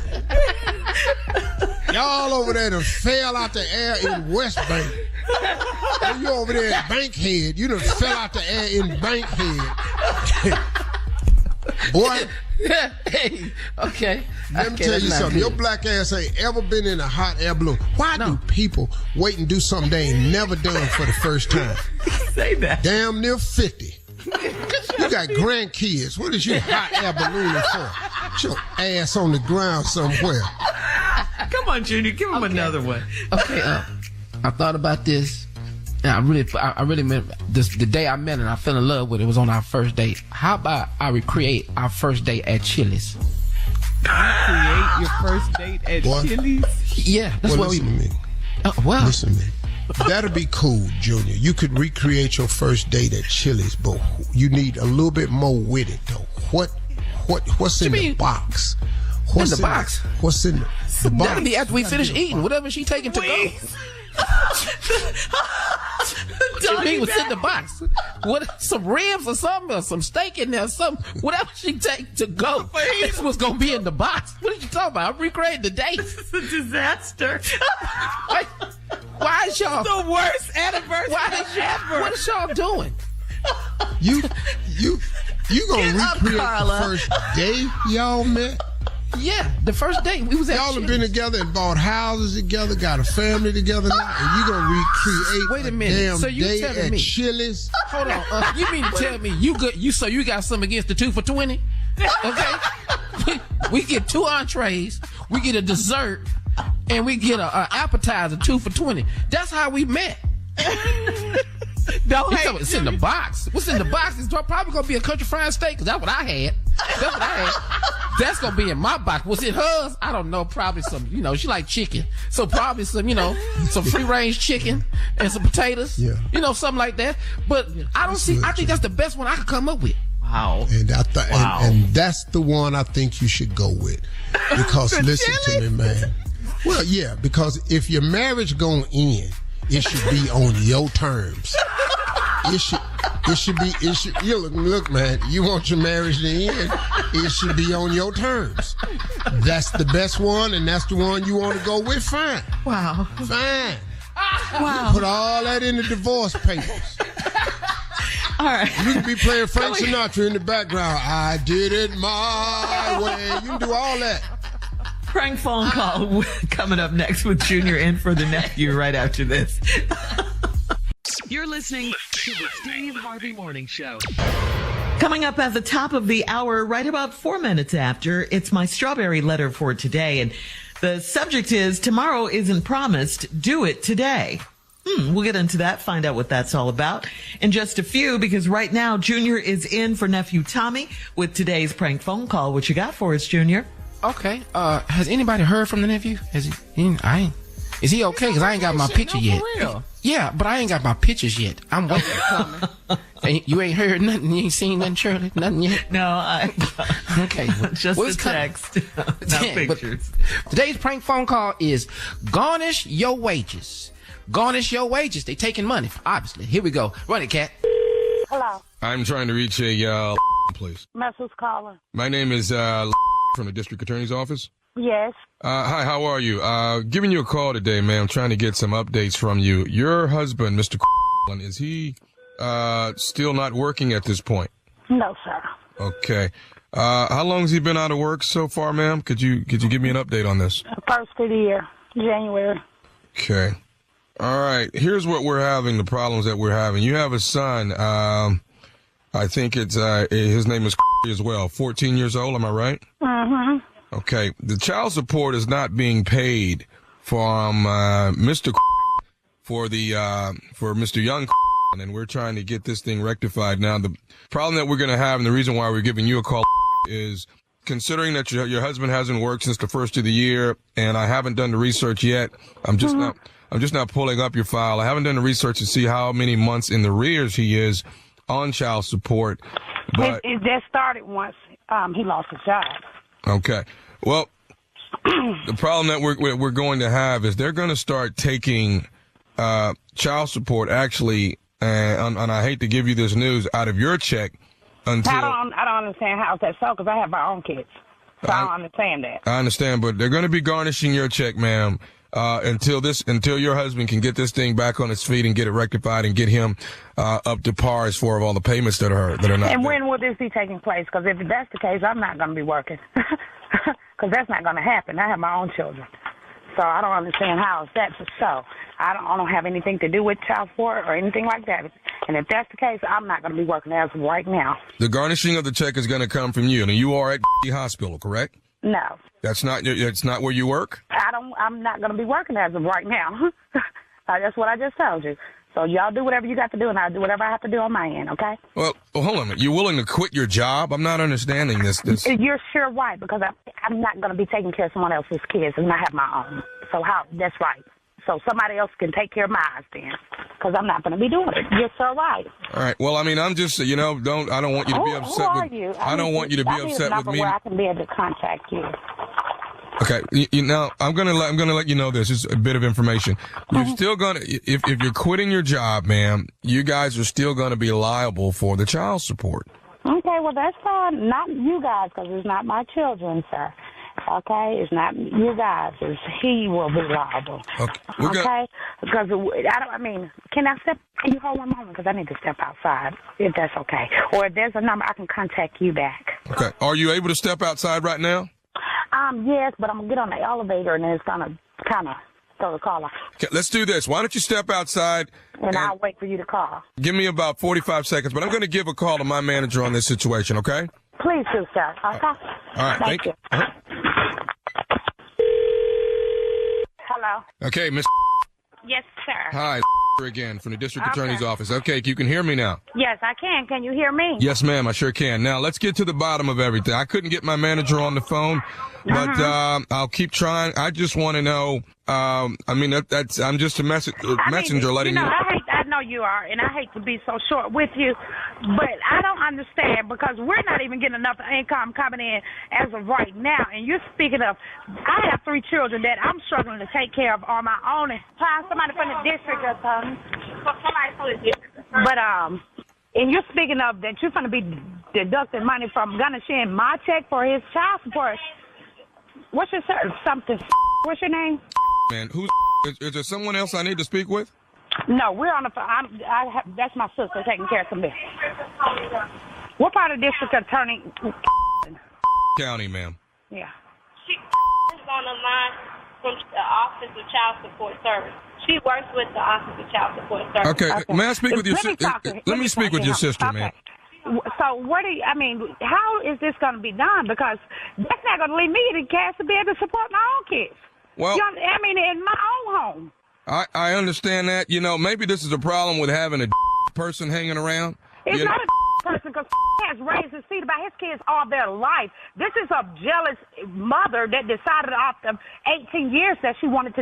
Y'all over there done fell out the air in West Bank. And you over there at Bankhead. You done fell out the air in Bankhead. Boy. Hey, okay. Let me tell you something. Your black ass ain't ever been in a hot air balloon. Why do people wait and do something they ain't never done for the first time? Say that. Damn near 50. You got grandkids. What is you hot air ballooning for? Put your ass on the ground somewhere. Come on, Junior. Give him another one. Okay, I thought about this. And I really meant this. The day I met her and I fell in love with her was on our first date. How about I recreate our first date at Chili's? Create your first date at Chili's? Yeah, that's what we. Listen to me. Wow. Listen to me. That'll be cool, Junior. You could recreate your first date at Chili's, but you need a little bit more with it, though. What's in the box? What's in the box? What's in the box? That'll be after we finish eating. Whatever she taking to go. What you mean what's in the box? What, some ribs or something, or some steak in there, something, whatever she take to go. That's what's gonna be in the box. What are you talking about? I'm recreating the date. This is a disaster. Why is y'all The worst anniversary ever. What is y'all doing? You gonna Get up, recreate the Carla. first day y'all met? Yeah, the first date we was at Y'all have Chili's. been together and bought houses together, got a family together now, and you gonna recreate Wait a minute. damn So you day telling at me- Chili's? Hold on. You mean to tell me you got something against the 2 for $20? Okay. we get 2 entrees, we get a dessert, and we get a appetizer 2 for $20. That's how we met. Don't You hate talking, it's in the box. What's in the box is probably gonna be a country fried steak, because that's what I had. That's gonna be in my box. What's in hers? I don't know. Probably some, she like chicken. So probably some, some free range chicken and some potatoes. Yeah. Something like that. But I think that's the best one I could come up with. Wow. And Wow. and that's the one I think you should go with. Because listen to me, man. Well, yeah, because if your marriage gonna end, it should be on your terms. It should be. Look, man. You want your marriage to end? It should be on your terms. That's the best one, and that's the one you want to go with. Fine. Wow. Fine. Wow. Put all that in the divorce papers. All right. You can be playing Frank Sinatra in the background. I did it my way. You can do all that. Prank phone call coming up next with Junior in for the nephew right after this. You're listening to the Steve Harvey Morning Show. Coming up at the top of the hour, right about 4 minutes after, it's my strawberry letter for today. And the subject is, tomorrow isn't promised, do it today. We'll get into that, find out what that's all about in just a few, because right now, Junior is in for nephew Tommy with today's prank phone call. What you got for us, Junior? Okay. Has anybody heard from the nephew? Is he okay? Because I ain't got my picture yet. For real. Yeah, but I ain't got my pictures yet. I'm waiting. And you ain't heard nothing? You ain't seen nothing, Shirley? Nothing yet? No, Okay. just a text, not pictures. Today's prank phone call is garnish your wages. Garnish your wages. They taking money, obviously. Here we go. Run it, Cat. Hello. I'm trying to reach a please. Who's calling? My name is from the district attorney's office. Yes. Hi, how are you? Giving you a call today, ma'am. Trying to get some updates from you. Your husband, Mr. is he still not working at this point? No, sir. Okay. How long has he been out of work so far, ma'am? Could you give me an update on this? First of the year, January. Okay. All right. Here's what we're having, the problems that we're having. You have a son. I think it's his name is as well. 14 years old, am I right? Mm-hmm. Okay. The child support is not being paid from Mr. for Mr. Young, and we're trying to get this thing rectified. Now, the problem that we're going to have, and the reason why we're giving you a call, is considering that your husband hasn't worked since the first of the year, and I haven't done the research yet. I'm just not pulling up your file. I haven't done the research to see how many months in the arrears he is on child support. But It just started once he lost his job. okay. Well, the problem that we're going to have is they're going to start taking child support actually, and I hate to give you this news, out of your check until I don't understand how that's so, because I have my own kids. So I don't understand that. I understand, but they're going to be garnishing your check, ma'am, until your husband can get this thing back on its feet and get it rectified and get him up to par as far as all the payments that are not. And there. when will this be taking place? Because if that's the case, I'm not going to be working. Because that's not going to happen. I have my own children. So I don't understand how that's so. I don't have anything to do with child support or anything like that. And if that's the case, I'm not going to be working as of right now. The garnishing of the check is going to come from you. And you are at the hospital, correct? No. That's not where you work? I'm not going to be working as of right now. That's what I just told you. So y'all do whatever you got to do, and I'll do whatever I have to do on my end, okay? Well, hold on a minute. You're willing to quit your job? I'm not understanding this. You're sure right, because I'm not going to be taking care of someone else's kids, and I have my own. So that's right. So somebody else can take care of mine then, because I'm not going to be doing it. You're so right. All right. Well, I mean, I'm just, I don't want you to be upset who are with. you? I don't want you to be upset with me. Where I can be able to contact you. Okay. Now I'm gonna let you know this. It's a bit of information. You're still gonna, if you're quitting your job, ma'am, you guys are still gonna be liable for the child support. Okay. Well, that's fine. Not you guys, because it's not my children, sir. Okay, it's not you guys. It's he will be liable. Okay, because can you hold one moment? Because I need to step outside, if that's okay. Or if there's a number, I can contact you back. Okay. Are you able to step outside right now? Yes, but I'm gonna get on the elevator and it's gonna kind of throw the call off. Okay, let's do this. Why don't you step outside? And I'll wait for you to call. Give me about 45 seconds, but I'm going to give a call to my manager on this situation, okay? Please do, sir. Okay? All right, thank you. Hello. Okay, Miss. Yes, sir. Hi, again from the district attorney's office. Okay, you can hear me now. Yes, I can. Can you hear me? Yes, ma'am, I sure can. Now, let's get to the bottom of everything. I couldn't get my manager on the phone, but I'll keep trying. I just want to know. I'm just a messenger letting you know. I know you are, and I hate to be so short with you, but I don't understand, because we're not even getting enough income coming in as of right now. And you're speaking of, I have 3 children that I'm struggling to take care of on my own. And find somebody from the district or something. Somebody from the district. But and you're speaking of that you're going to be deducting money from garnishing my check for his child support. What's your something? What's your name? Man, is there someone else I need to speak with? No, we're on the phone. That's my sister taking care of some business. What part of district attorney? County, ma'am. Yeah. She is on the line from the Office of Child Support Service. She works with the Office of Child Support Service. Okay. May I speak with your sister? Let me speak with your sister, man. So how is this going to be done? Because that's not going to leave me the cash to be able to support my own kids. Well, in my own home. I understand that. Maybe this is a problem with having a person hanging around. It's not a person because has raised his feet about his kids all their life. This is a jealous mother that decided after 18 years that she wanted to.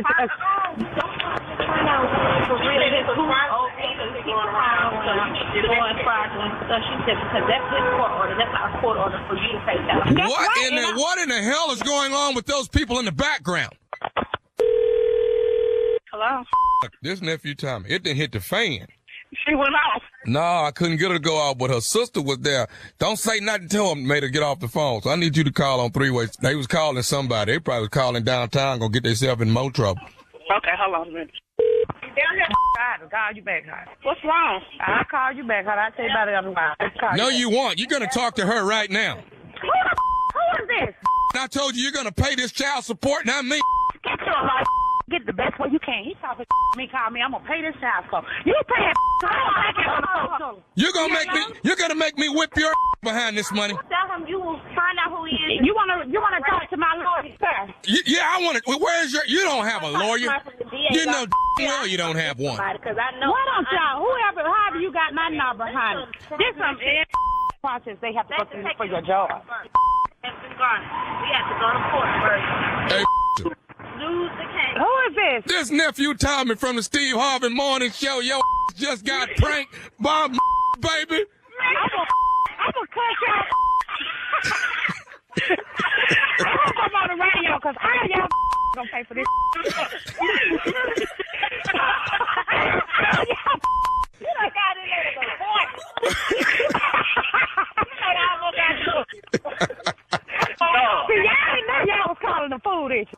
What in the hell is going on with those people in the background? Hello? This nephew Tommy, it didn't hit the fan. She went off. No, I couldn't get her to go out, but her sister was there. Don't say nothing to him, made her get off the phone. So I need you to call on three-way. They was calling somebody. They probably was calling downtown, gonna get themselves in more trouble. Okay, hold on a minute. I'll call you back, Harvey. What's wrong? I'll call you back, Harvey. I'll tell you about it on the line. No, you won't. You're gonna talk to her right now. Who is this? I told you you're gonna pay this child support, not me. Get your life. Get the best way you can. He talking me, call me. I'm gonna pay this child support. You pay that. You're gonna make me whip your behind this money. Tell him you will find out who he is. You wanna talk to my lawyer, sir? Yeah, I want to. Where's your? You don't have a lawyer. You know well you don't have one. Why don't y'all, however you got my number, honey? This some process they have to go through for your job. We have to go to court first. Hey, Lose the case. Who is this? This nephew Tommy from the Steve Harvey Morning Show. Yo, just got pranked by baby. I'm gonna cut y'all. I'm gonna come on the radio because all y'all gonna pay for this. You done got it in the point. See, y'all didn't know y'all was calling the food issue.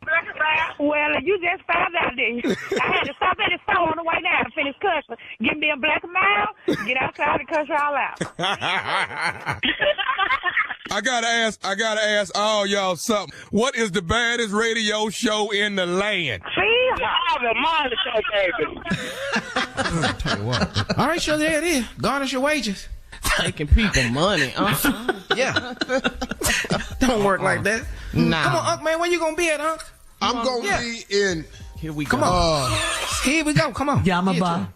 Well, you just found out, didn't you? I had to stop at the store on the way down to finish cussing. Give me a black and mild, get outside and cuss y'all out. I gotta ask all y'all something. What is the baddest radio show in the land? See? The Morning Show, baby. I'll tell you what. All right, sure, there it is. Garnish your wages. Taking people money. Yeah. Don't work like that. Nah. Come on, Unc, man. Where you gonna be at, Unc? I'm going to be in... Here we go. Come on. Here we go. Come on. Yamaba,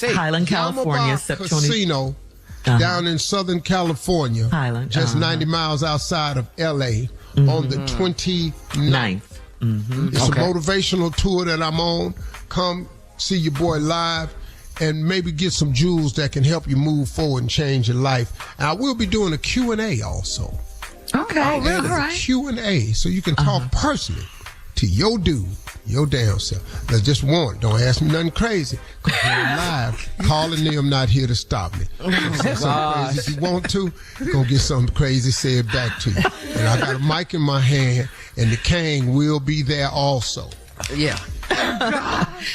Highland, California, Yamaba Casino down in Southern California. Highland. Just 90 miles outside of L.A. on the 29th. It's a motivational tour that I'm on. Come see your boy live and maybe get some jewels that can help you move forward and change your life. And I will be doing a Q&A also. Okay. All right. Q&A, so you can talk personally to your dude, your damn self. Now, just one. Don't ask me nothing crazy. Because I'm live. Calling them not here to stop me. Say something crazy if you want to, gonna get something crazy said back to you. And I got a mic in my hand, and the cane will be there also. Yeah.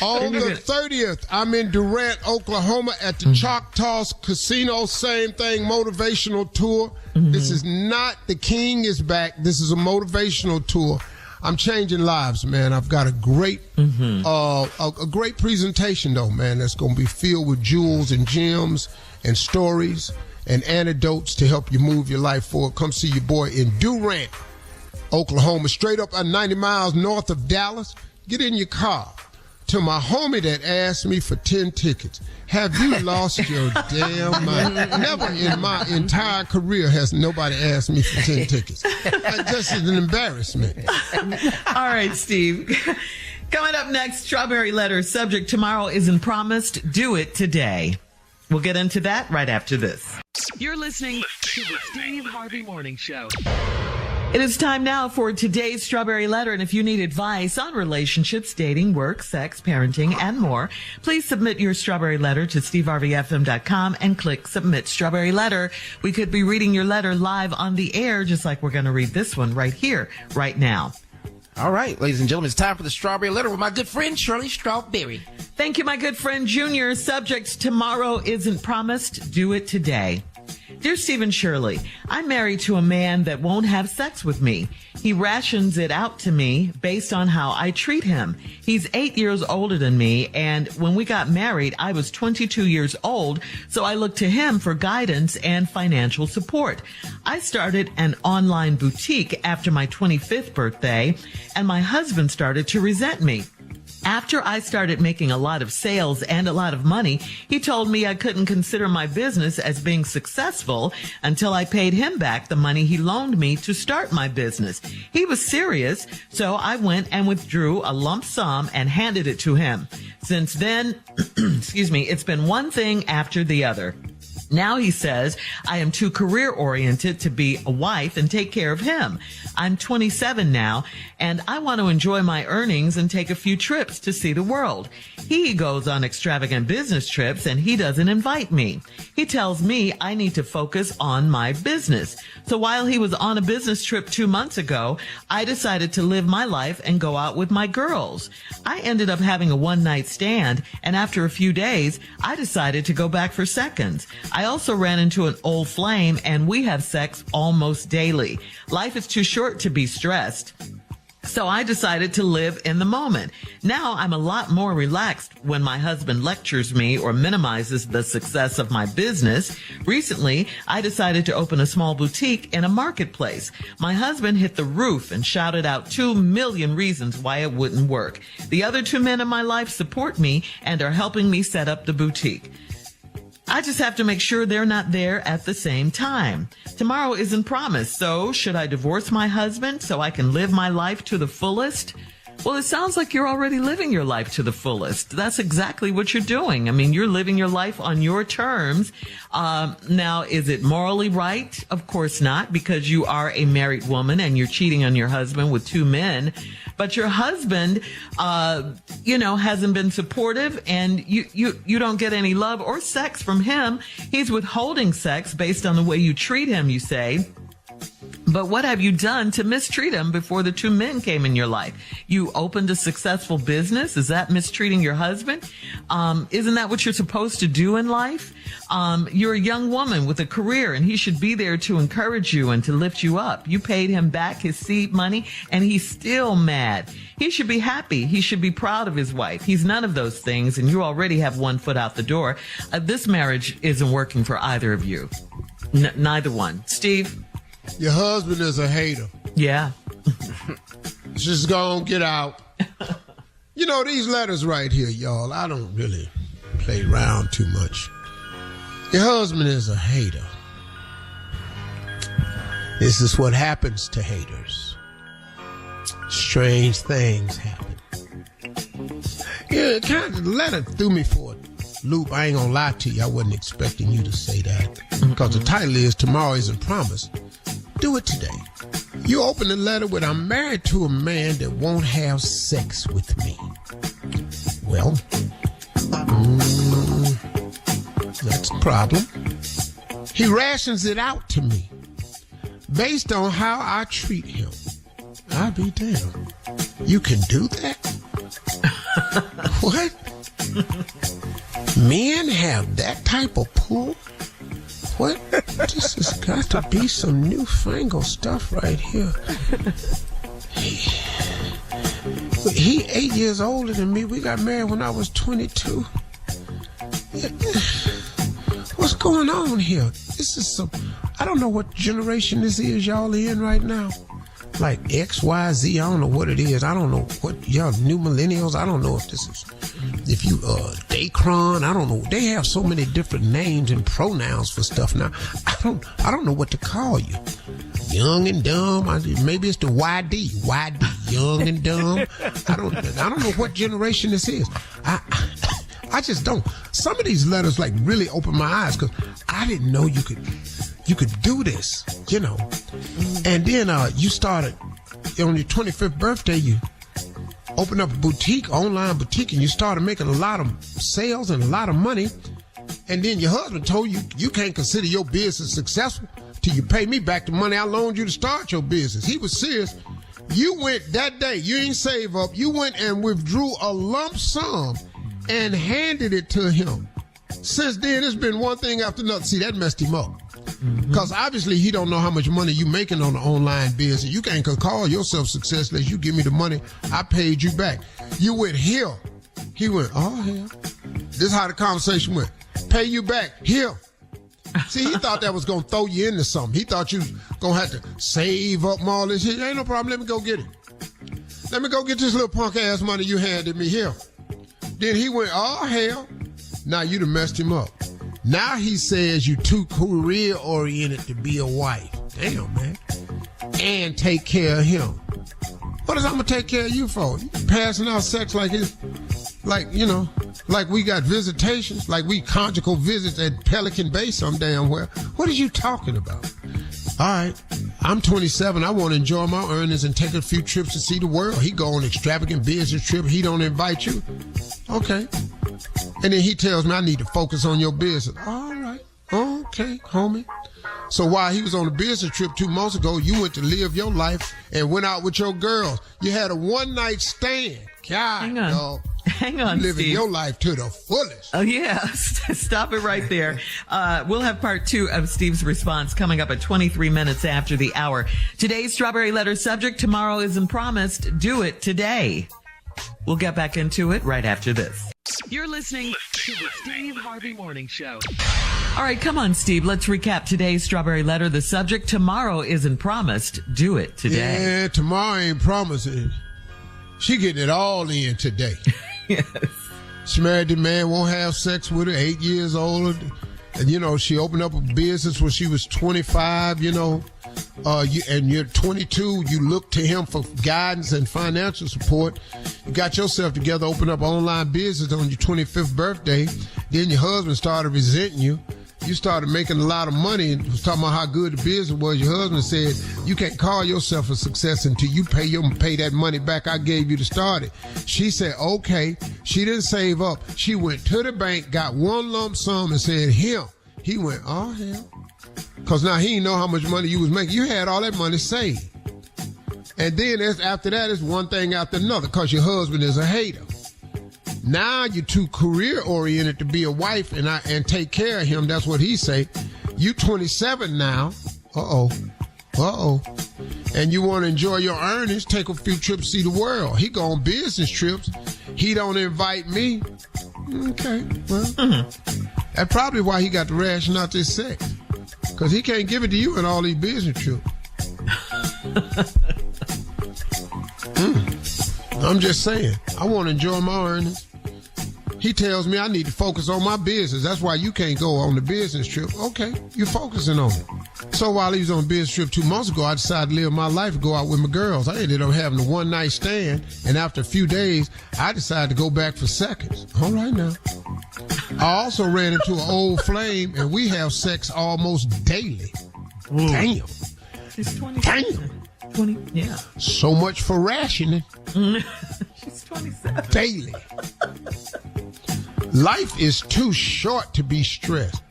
On the 30th, I'm in Durant, Oklahoma at the Choctaws Casino. Same thing, motivational tour. This is not The King is Back. This is a motivational tour. I'm changing lives, man. I've got a great, a great presentation, though, man. That's going to be filled with jewels and gems and stories and anecdotes to help you move your life forward. Come see your boy in Durant, Oklahoma, straight up at 90 miles north of Dallas. Get in your car. To my homie that asked me for 10 tickets. Have you lost your damn mind? Never in my entire career has nobody asked me for 10 tickets. That's just an embarrassment. All right, Steve. Coming up next, Strawberry Letter subject tomorrow isn't promised. Do it today. We'll get into that right after this. You're listening to the Steve Harvey Morning Show. It is time now for today's Strawberry Letter, and if you need advice on relationships, dating, work, sex, parenting, and more, please submit your Strawberry Letter to steveharveyfm.com and click Submit Strawberry Letter. We could be reading your letter live on the air, just like we're going to read this one right here, right now. All right, ladies and gentlemen, it's time for the Strawberry Letter with my good friend, Shirley Strawberry. Thank you, my good friend, Junior. Subject tomorrow isn't promised. Do it today. Dear Stephen Shirley, I'm married to a man that won't have sex with me. He rations it out to me based on how I treat him. He's 8 years older than me, and when we got married, I was 22 years old, so I looked to him for guidance and financial support. I started an online boutique after my 25th birthday, and my husband started to resent me. After I started making a lot of sales and a lot of money, he told me I couldn't consider my business as being successful until I paid him back the money he loaned me to start my business. He was serious, so I went and withdrew a lump sum and handed it to him. Since then, it's been one thing after the other. Now he says I am too career-oriented to be a wife and take care of him. I'm 27 now, and I want to enjoy my earnings and take a few trips to see the world. He goes on extravagant business trips, and he doesn't invite me. He tells me I need to focus on my business. So while he was on a business trip 2 months ago, I decided to live my life and go out with my girls. I ended up having a one-night stand, and after a few days, I decided to go back for seconds. I also ran into an old flame, and we have sex almost daily. Life is too short to be stressed. So I decided to live in the moment. Now I'm a lot more relaxed when my husband lectures me or minimizes the success of my business. Recently, I decided to open a small boutique in a marketplace. My husband hit the roof and shouted out 2 million reasons why it wouldn't work. The other 2 men in my life support me and are helping me set up the boutique. I just have to make sure they're not there at the same time. Tomorrow isn't promised, so should I divorce my husband so I can live my life to the fullest? Well, it sounds like you're already living your life to the fullest. That's exactly what you're doing. I mean, you're living your life on your terms. Now, is it morally right? Of course not, because you are a married woman and you're cheating on your husband with 2 men. But your husband, hasn't been supportive, and you don't get any love or sex from him. He's withholding sex based on the way you treat him, you say. But what have you done to mistreat him before the 2 men came in your life? You opened a successful business. Is that mistreating your husband? Isn't that what you're supposed to do in life? You're a young woman with a career, and he should be there to encourage you and to lift you up. You paid him back his seed money, and he's still mad. He should be happy. He should be proud of his wife. He's none of those things, and you already have 1 foot out the door. This marriage isn't working for either of you. Neither one. Steve? Your husband is a hater. Yeah. Just gonna get out. You know, these letters right here, y'all, I don't really play around too much. Your husband is a hater. This is what happens to haters. Strange things happen. Yeah, kind of the letter threw me for a loop. I ain't gonna lie to you. I wasn't expecting you to say that. Because the title is Tomorrow Isn't Promised. Do it today. You open the letter with, I'm married to a man that won't have sex with me. Well, that's a problem. He rations it out to me based on how I treat him. I'll be damned. You can do that? What? Men have that type of pull? What? This has got to be some newfangled stuff right here. He 8 years older than me. We got married when I was 22. What's going on here? This is I don't know what generation this is y'all in right now. Like X, Y, Z, I don't know what it is. I don't know what y'all new millennials. I don't know if you Dacron, I don't know. They have so many different names and pronouns for stuff now. I don't know what to call you. Young and dumb. Maybe it's the YD, young and dumb. I don't know what generation this is. I just don't. Some of these letters like really open my eyes because I didn't know you could do this, you know. And then you started on your 25th birthday, you opened up a boutique, online boutique, and you started making a lot of sales and a lot of money. And then your husband told you you can't consider your business successful till you pay me back the money I loaned you to start your business. He was serious. You went that day, you ain't save up, you went and withdrew a lump sum and handed it to him. Since then, it's been one thing after another. See, that messed him up. Because obviously he don't know how much money you making on the online business. You can't call yourself success unless you give me the money. I paid you back. You went here. He went, oh, hell. This is how the conversation went. Pay you back. Here. See, he thought that was going to throw you into something. He thought you was going to have to save up all this shit. Ain't no problem. Let me go get it. Let me go get this little punk ass money you handed me here. Then he went, oh, hell. Now you done messed him up. Now he says you too career-oriented to be a wife. Damn, man. And take care of him. What is I'm going to take care of you for? You passing out sex like it's, like, you know, like we got visitations, like we conjugal visits at Pelican Bay some damn where. What are you talking about? All right, I'm 27. I want to enjoy my earnings and take a few trips to see the world. He go on extravagant business trip. He don't invite you. Okay. And then he tells me I need to focus on your business. All right. Okay, homie. So while he was on a business trip 2 months ago, you went to live your life and went out with your girls. You had a one-night stand. God, hang on. Dog. Hang on, living Steve. your life to the fullest. Oh, yeah. Stop it right there. We'll have part 2 of Steve's response coming up at 23 minutes after the hour. Today's Strawberry Letter subject, tomorrow isn't promised. Do it today. We'll get back into it right after this. You're listening to the Steve Harvey Morning Show. All right, come on, Steve. Let's recap today's Strawberry Letter. The subject, tomorrow isn't promised. Do it today. Yeah, tomorrow ain't promising. She getting it all in today. Yes. She married the man, won't have sex with her, 8 years older. And, you know, she opened up a business when she was 25, you know. And you're 22, you look to him for guidance and financial support. You got yourself together, opened up online business on your 25th birthday. Then your husband started resenting you. You started making a lot of money and was talking about how good the business was. Your husband said, you can't call yourself a success until you pay that money back I gave you to start it. She said, okay. She didn't save up. She went to the bank, got one lump sum and said, him. He went, oh, hell. Because now he didn't know how much money you was making. You had all that money saved. And then after that, it's one thing after another because your husband is a hater. Now you're too career-oriented to be a wife and take care of him. That's what he say. You 27 now. Uh-oh. And you want to enjoy your earnings, take a few trips, see the world. He go on business trips. He don't invite me. Okay, well, that's probably why he got the ration out this sex. Because he can't give it to you in all these business trips. I'm just saying, I want to enjoy my earnings. He tells me I need to focus on my business. That's why you can't go on the business trip. Okay, you're focusing on it. So while he was on a business trip 2 months ago, I decided to live my life and go out with my girls. I ended up having a one-night stand, and after a few days, I decided to go back for seconds. All right now. I also ran into an old flame, and we have sex almost daily. Ooh. Damn. She's 20. Damn. 20, yeah. So much for rationing. She's 27. Daily. Life is too short to be stressed.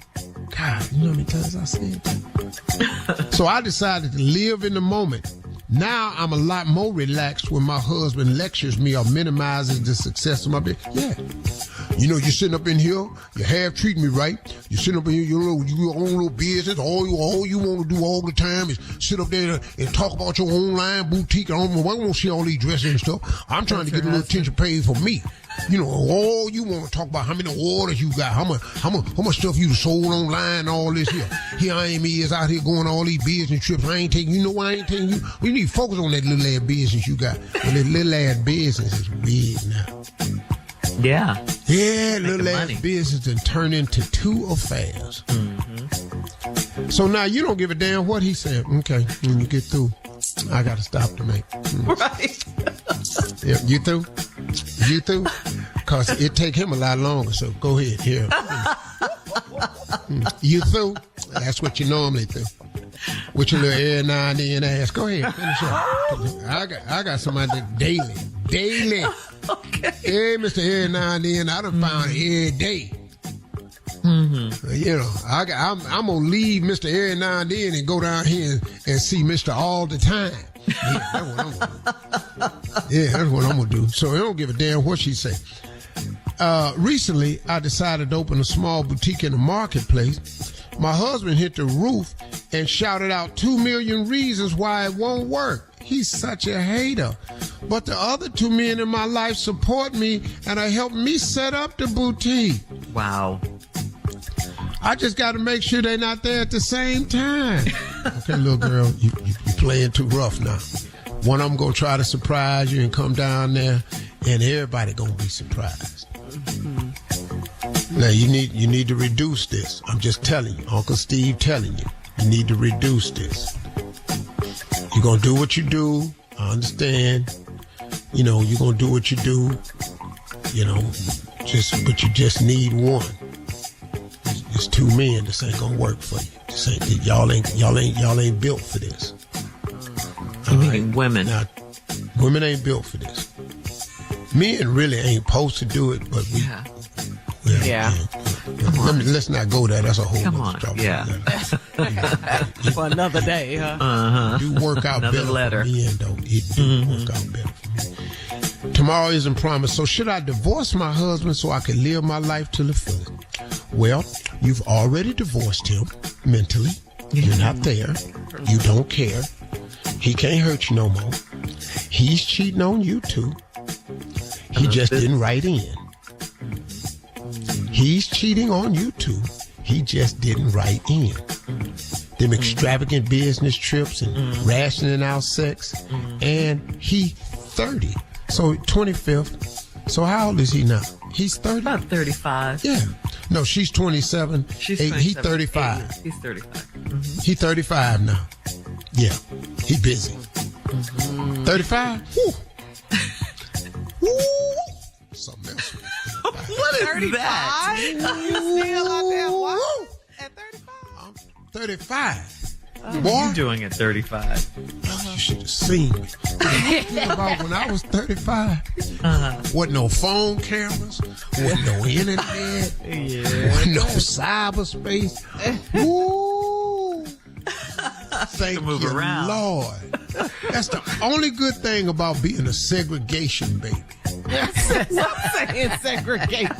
God, you know how many times I said that? So I decided to live in the moment. Now I'm a lot more relaxed when my husband lectures me or minimizes the success of my business. Yeah. You know, you're sitting up in here, you half treat me right. You're sitting up in here, your own little business. All you want to do all the time is sit up there and talk about your online boutique. I don't want to see all these dresses and stuff. I'm trying to get a little attention paid for me. You know, all you want to talk about how many orders you got, how much stuff you sold online, all this here. Here I am is out here going all these business trips. I ain't taking, you know why I ain't taking you? We need to focus on that little ass business you got. And that little ass business is big now. Yeah. Yeah, little ass business and turn into two affairs. Mm-hmm. So now you don't give a damn what he said. Okay, when you get through, I got to stop the mate. Right. Yeah, you through? You through? Because it take him a lot longer, so go ahead. Here. You through? That's what you normally do. With your little air now and then ass. Go ahead, finish up. I got somebody daily. Okay. Hey, Mr. Every now and then, I done found every day. Mm-hmm. You know, I'm going to leave Mr. Every now and then and go down here and see Mr. all the time. Yeah, that's what I'm going to do. Yeah, that's what I'm going to do. So I don't give a damn what she say. Recently, I decided to open a small boutique in the marketplace. My husband hit the roof and shouted out 2 million reasons why it won't work. He's such a hater. But the other 2 men in my life support me and are helping me set up the boutique. Wow. I just got to make sure they're not there at the same time. Okay, little girl, you playing too rough now. One of them going to try to surprise you and come down there, and everybody going to be surprised. Now, you need to reduce this. I'm just telling you. Uncle Steve telling you. You need to reduce this. You're going to do what you do. I understand. You're going to do what you do. But you just need one. It's 2 men. This ain't going to work for you. This ain't, y'all ain't built for this. You mean women? Now, women ain't built for this. Men really ain't supposed to do it, but we... Yeah. Let's not go there. That's a whole Come trouble. Yeah. For another day, huh? Uh-huh. Do work out Another better letter. for me, though. It do work out better for me. Tomorrow isn't promised. So should I divorce my husband so I can live my life to the fullest? Well, you've already divorced him mentally. You're not there. You don't care. He can't hurt you no more. He's cheating on you too. He just didn't write in. He's cheating on you too. He just didn't write in. Them extravagant business trips and rationing out sex. And he 30. So 25th. So how old is he now? He's 30? About 35. Yeah. No, she's 27. She's 27. He 27. 35. He's 35. He 35 now. Yeah. He busy. 35? Woo. Woo. Something else. What is 35? that? You still out there? What? At 35? I'm 35. What Boy, are you doing at 35? you should have seen me. About when I was 35, wasn't no phone cameras, wasn't no internet, wasn't no cyberspace. Woo! Thank move you, around. Lord. That's the only good thing about being a segregation baby. Stop saying segregation.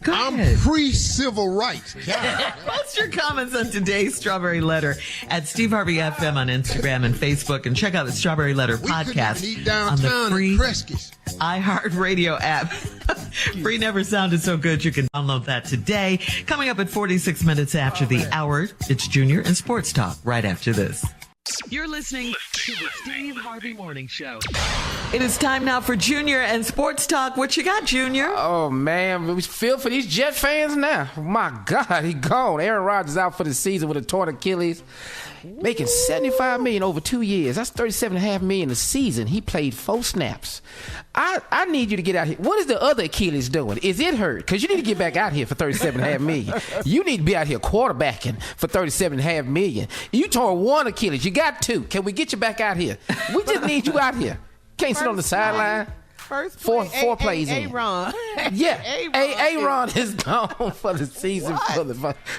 I'm pre-civil rights. God. Post your comments on today's Strawberry Letter at Steve Harvey FM on Instagram and Facebook, and check out the Strawberry Letter podcast We couldn't eat on the downtown free in Prescott. iHeartRadio app. Free never sounded so good. You can download that today. Coming up at 46 minutes after the hour, it's Junior and Sports Talk right after this. You're listening to the Steve Harvey Morning Show. It is time now for Junior and Sports Talk. What you got, Junior? Oh, man. We feel for these Jet fans now. My God, he gone. Aaron Rodgers out for the season with a torn Achilles. Making $75 million over 2 years. That's $37.5 million a season. He played 4 snaps. I need you to get out here. What is the other Achilles doing? Is it hurt? Because you need to get back out here for $37.5 million. You need to be out here quarterbacking for $37.5 million. You tore 1 Achilles. You got 2. Can we get you back out here? We just need you out here. Can't sit on the sideline. First Four plays in. Aaron. Yeah, Aaron is gone for the season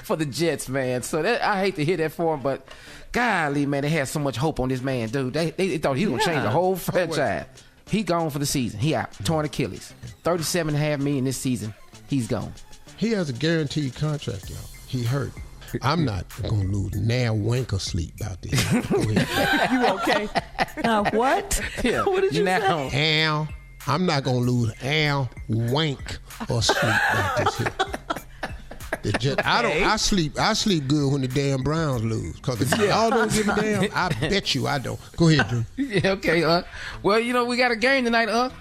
for the Jets, man. So I hate to hear that for him, but golly, man, they had so much hope on this man, dude. They thought he was gonna change the whole franchise. He gone for the season. He out, torn Achilles. $37.5 million this season. He's gone. He has a guaranteed contract, y'all. He hurt. I'm not gonna lose now wanker sleep about this. Go ahead. You okay? What? Yeah. What did you say? Al, I'm not gonna lose Al wank or sleep about this here. I sleep good when the damn Browns lose. Cause if y'all don't give a damn, I bet you I don't. Go ahead, Drew. Yeah, okay, well, we got a game tonight,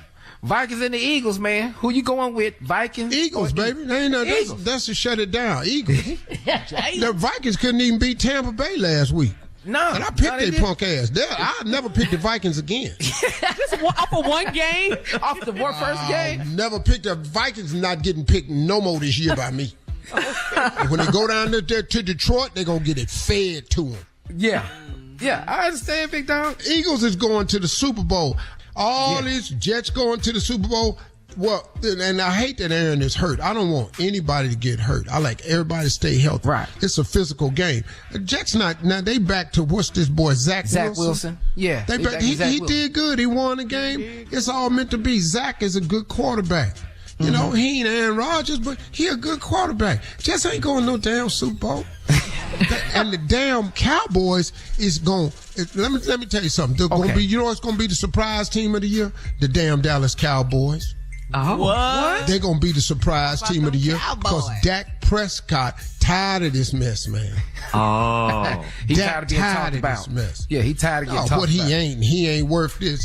Vikings and the Eagles, man. Who you going with? Vikings? Eagles, baby. They ain't nothing. That's to shut it down. Eagles. The Vikings couldn't even beat Tampa Bay last week. No. And I picked their punk ass. I never picked the Vikings again. Just off of one game? Off the first game? Never picked the Vikings. Not getting picked no more this year by me. When they go down there to Detroit, they're going to get it fed to them. Yeah. Yeah, I understand, Big Dog. Eagles is going to the Super Bowl. All these Jets going to the Super Bowl. Well, and I hate that Aaron is hurt. I don't want anybody to get hurt. I like everybody to stay healthy. Right. It's a physical game. The Jets now they back to what's this boy, Zach Wilson? Yeah. He did good. He won the game. It's all meant to be. Zach is a good quarterback. You know, he ain't Aaron Rodgers, but he a good quarterback. Just ain't going no damn Super Bowl. And the damn Cowboys is going. Let me tell you something. They're going to be. You know what's going to be the surprise team of the year? The damn Dallas Cowboys. Oh, what? They're going to be the surprise team of the year because Dak Prescott tired of this mess, man. Oh, he tired of being talked about. This mess. Yeah, he tired of getting talked about. He ain't worth this.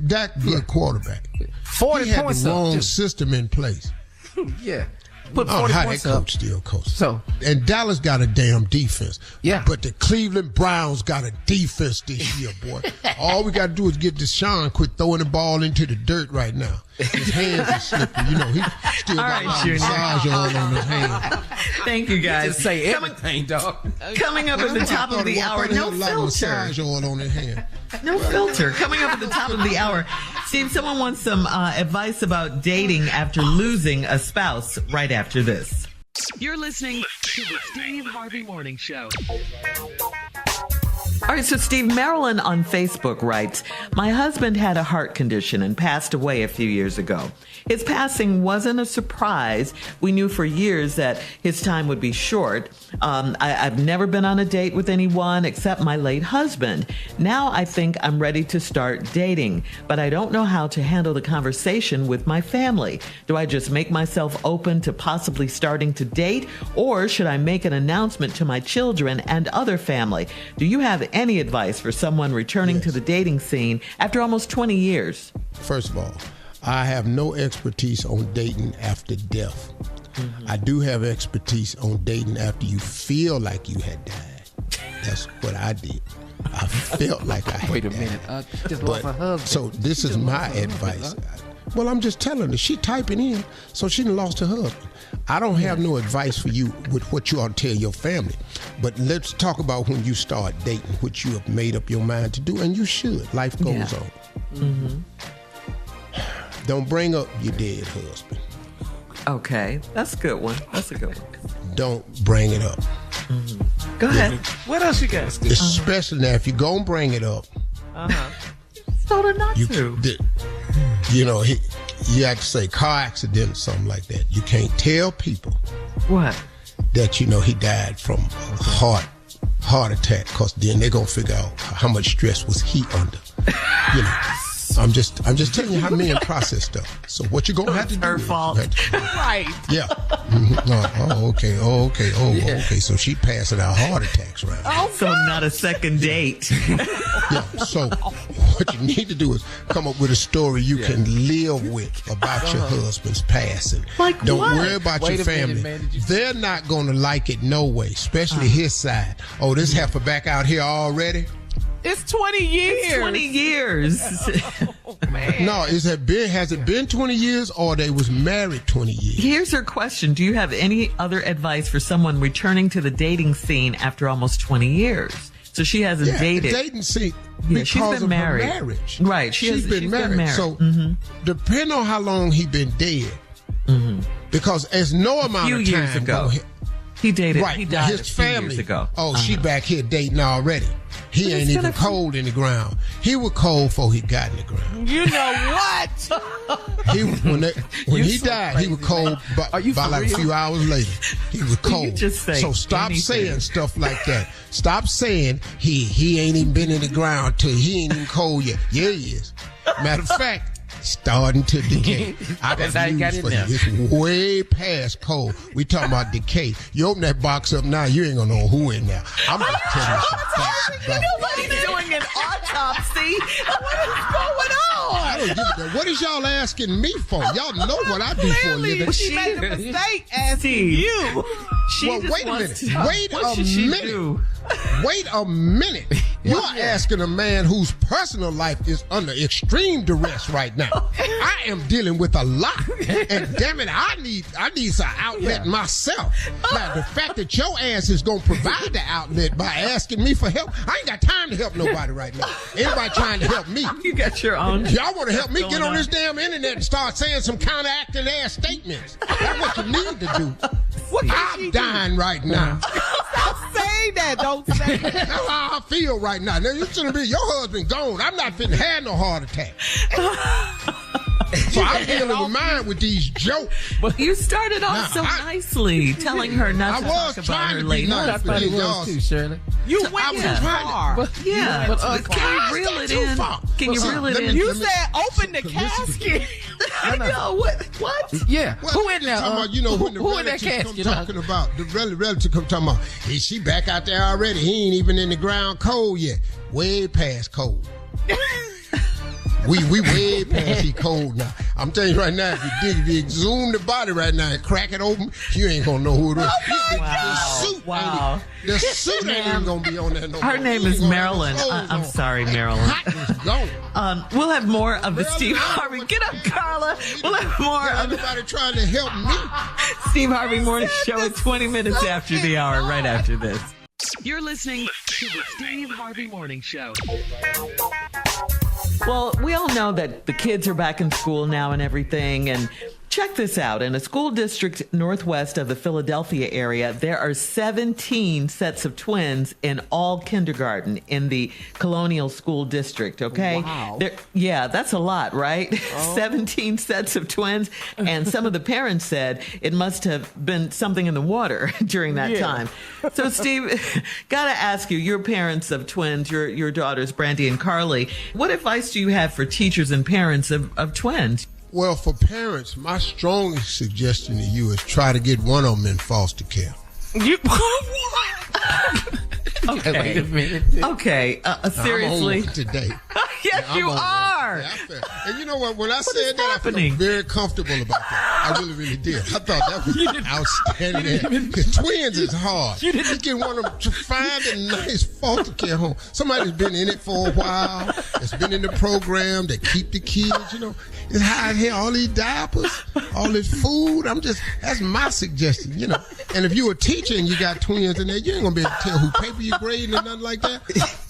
Dak good quarterback. 40 he had points the up. wrong system in place. Yeah. Put 40 how points that coach up. still coaches. So, and Dallas got a damn defense. Yeah. But the Cleveland Browns got a defense this year, boy. All we got to do is get Deshaun quit throwing the ball into the dirt right now. His hands are slippery. You know, he still got massage oil on his hand. Thank you, guys. Just say everything, dog. Coming up at the top of the hour, no filter. Massage oil on his hand. No filter. Coming up at the top of the hour, Steve, someone wants some advice about dating after losing a spouse right after this. You're listening to the Steve Harvey Morning Show. All right, so Steve, Marilyn on Facebook writes, my husband had a heart condition and passed away a few years ago. His passing wasn't a surprise. We knew for years that his time would be short. I've never been on a date with anyone except my late husband. Now I think I'm ready to start dating, but I don't know how to handle the conversation with my family. Do I just make myself open to possibly starting to date, or should I make an announcement to my children and other family? Do you have any advice for someone returning to the dating scene after almost 20 years? First of all, I have no expertise on dating after death. Mm-hmm. I do have expertise on dating after you feel like you had died. That's what I did. I felt like I had died. Wait a minute. Just lost her husband. So this is my advice. Well, I'm just telling her. She typing in, so she done lost her husband. I don't have no advice for you with what you ought to tell your family. But let's talk about when you start dating, which you have made up your mind to do, and you should. Life goes on. Mm-hmm. Don't bring up your dead husband. Okay, that's a good one. That's a good one. Don't bring it up. Mm-hmm. Go ahead. What else you got? Especially now, if you're going to bring it up. Told her not to. You know, you have to say car accident or something like that. You can't tell people. What? That, you know, he died from a heart attack, because then they're going to figure out how much stress was he under. You know. I'm just telling you how men process stuff. So what you're gonna have to do? Her fault, right? Yeah. Mm-hmm. Okay. So she passing out heart attacks right now. So not a second date. Yeah. So what you need to do is come up with a story you can live with about your husband's passing. Like Don't what? worry about your family. They're not gonna like it no way, especially his side. Oh, this heifer back out here already. It's 20 years. It's 20 years. Oh, man. No, has it been 20 years, or they was married 20 years? Here's her question. Do you have any other advice for someone returning to the dating scene after almost 20 years? So she hasn't dated. Dating scene because she's been of married. Her marriage. Right. She's been married. So depending on how long he been dead, because there's no amount of time years ago. He dated. Right. He died his a few family. Years ago. Oh, she back here dating already. He ain't even cold in the ground. He was cold before he got in the ground. You know what? When he died, he was cold by like a few hours later. He was cold. So stop saying stuff like that. Stop saying he ain't even been in the ground till he ain't even cold yet. Yeah, he is. Matter of fact, starting to decay. I got news for you. It's way past cold. We talking about decay. You open that box up now, you ain't gonna know who in there. I'm gonna tell you some facts about it. Nobody's doing an autopsy. What is going on? I don't give a damn. What is y'all asking me for? Y'all know what I do for a living. She made a mistake asking you. Well, wait a minute. Wait a minute. You're asking a man whose personal life is under extreme duress right now. I am dealing with a lot, and damn it, I need some outlet myself. Now, the fact that your ass is gonna provide the outlet by asking me for help, I ain't got time to help nobody right now. Anybody trying to help me? You got your own. Y'all want to help me get on this damn internet and start saying some counteracting ass statements? That's what you need to do. I'm dying right now. Stop saying that. Don't say that. That's how I feel right now. Now, you shouldn't be. Your husband gone. I'm not finna have no heart attack. So I'm dealing with mine with these jokes. But you started off nicely, telling her not to talk about her later. That's what it was too, Shirley. You went too far. But can you reel it in? Can you reel it in? You said open the casket. I know. What? Yeah. Well, who in there? Who in that casket? Talking about the relative come talking about, is she back out there already? He ain't even in the ground cold yet. Way past cold. We way past he cold now. I'm telling you right now, if you exhume the body right now and crack it open, you ain't gonna know who it is. Wow. The suit ain't even gonna be on there no more. Her name is Marilyn. I'm sorry, Marilyn. We'll have more of the Steve Harvey. Get up, Carla. We'll have more of everybody trying to help me. Steve Harvey Morning Show at 20 minutes after the hour, right after this. You're listening to the Steve Harvey Morning Show. Well, we all know that the kids are back in school now and everything, and check this out. In a school district northwest of the Philadelphia area, there are 17 sets of twins in all kindergarten in the Colonial School District, okay? Wow. Yeah, that's a lot, right? 17 sets of twins, and some of the parents said it must have been something in the water during that time. So, Steve, gotta ask you, you're parents of twins, your daughters, Brandy and Carly. What advice do you have for teachers and parents of twins? Well, for parents, my strongest suggestion to you is try to get one of them in foster care. You Okay. Wait a minute. Okay. Seriously. I'm on today. Yes, you are. Yeah, and you know what? When I said that, I felt very comfortable about that. I really, really did. I thought that was outstanding. Because twins is hard. You get one of them to find a nice foster care home. Somebody's been in it for a while. That's been in the program. They keep the kids, you know. It's hot here, all these diapers, all this food. That's my suggestion, you know. And if you're a teacher and you got twins in there, you ain't going to be able to tell who paper you're grading and nothing like that.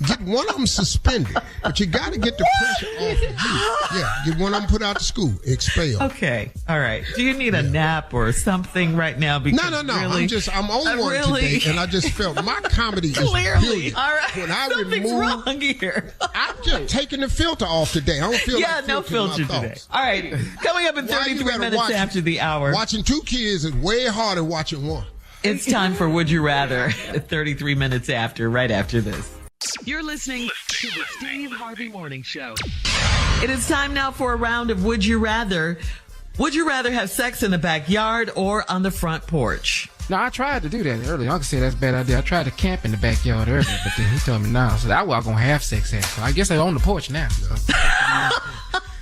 Get one of them suspended. But you got to get the pressure off of you. Yeah, get one of them put out to school, expelled. Okay, all right. Do you need a nap or something right now? Because no. Really, I'm on one today, and I just felt my comedy is brilliant. All right, when I something's wrong here. I'm just taking the filter off today. I don't feel like no filter today. All right, coming up in 33 minutes after the hour. Watching two kids is way harder than watching one. It's time for Would You Rather, 33 minutes after, right after this. You're listening to the Steve Harvey Morning Show. It is time now for a round of Would You Rather. Would you rather have sex in the backyard or on the front porch? No, I tried to do that earlier. I can say that's a bad idea. I tried to camp in the backyard earlier, but then he told me no. So that's where I'm going to have sex at. So I guess they're on the porch now. So.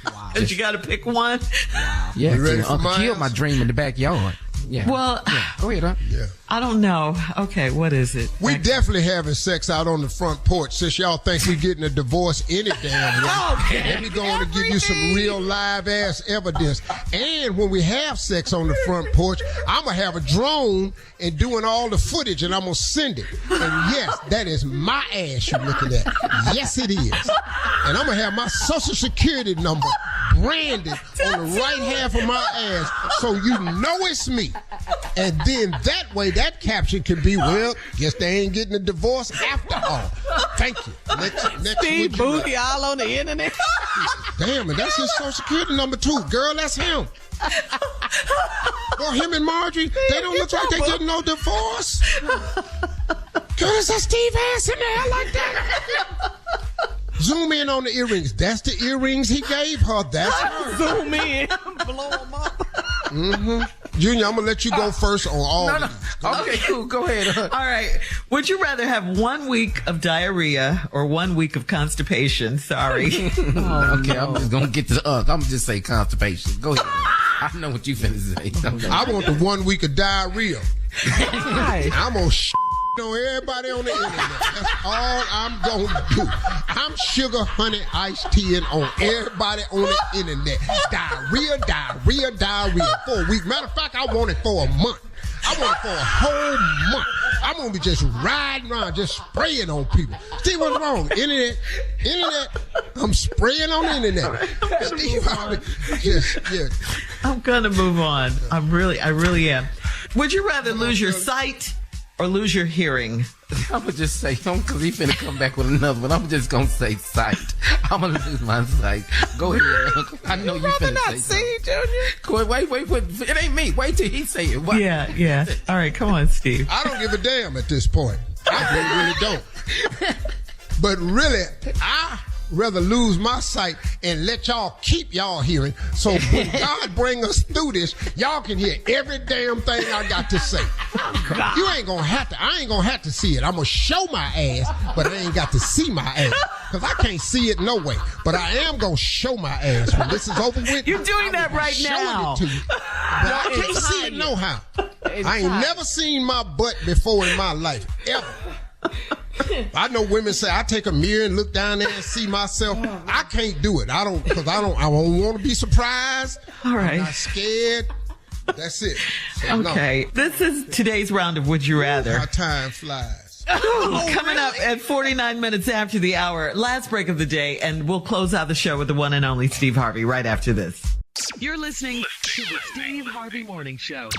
Wow. You got to pick one? Wow. Yeah, Uncle killed my dream in the backyard. Yeah. Well, go ahead, huh? Yeah. I don't know. Okay, what is it? We definitely having sex out on the front porch. Since y'all think we getting a divorce any damn way, let me go on and give you some real live ass evidence. And when we have sex on the front porch, I'm gonna have a drone and doing all the footage, and I'm gonna send it. And yes, that is my ass you're looking at. Yes, it is. And I'm gonna have my social security number branded on the right half of my ass, so you know it's me. And then that way, that caption can be, well, guess they ain't getting a divorce after all. Thank you. Next Steve Booty all on the internet. Damn, and that's his social security number too. Girl, that's him. Or him and Marjorie, they don't look like they getting no divorce. Girl, is that Steve ass in there like that? Zoom in on the earrings. That's the earrings he gave her. That's her. Zoom in. Blow them up. Mm-hmm. Junior, I'm going to let you go first on all of these. Okay, cool. Go ahead. All right. Would you rather have 1 week of diarrhea or 1 week of constipation? Sorry. Okay, I'm just going to get to I'm going to just say constipation. Go ahead. I know what you finna say. I want the 1 week of diarrhea. I'm going to on everybody on the internet. That's all I'm gonna do. I'm sugar, honey, iced tea, and on everybody on the internet. Diarrhea for a week. Matter of fact, I want it for a month. I want it for a whole month. I'm gonna be just riding around, just spraying on people. Steve, what's wrong? Internet. I'm spraying on the internet. Steve, yes. I'm gonna move on. I really am. Would you rather lose your sight or lose your hearing? I'm going to just say, because he's finna come back with another one. I'm just going to say sight. I'm going to lose my sight. Go ahead, Uncle. I know you finna not say see, Junior. Go ahead, wait. It ain't me. Wait till he say it. What? Yeah. All right, come on, Steve. I don't give a damn at this point. I really don't. But really, I rather lose my sight and let y'all keep y'all hearing. So when God bring us through this, y'all can hear every damn thing I got to say. You ain't gonna have to. I ain't gonna have to see it. I'm gonna show my ass, but I ain't got to see my ass because I can't see it no way. But I am gonna show my ass when this is over with. You're doing that right now. Showing it to you. But I can't see it no how. I ain't never seen my butt before in my life ever. I know women say I take a mirror and look down there and see myself. I can't do it. I don't want to be surprised. All right. I'm not scared. That's it. So, okay. No. This is today's round of Would You Rather. How time flies. Coming up at 49 minutes after the hour, last break of the day, and we'll close out the show with the one and only Steve Harvey right after this. You're listening to the Steve Harvey Morning Show.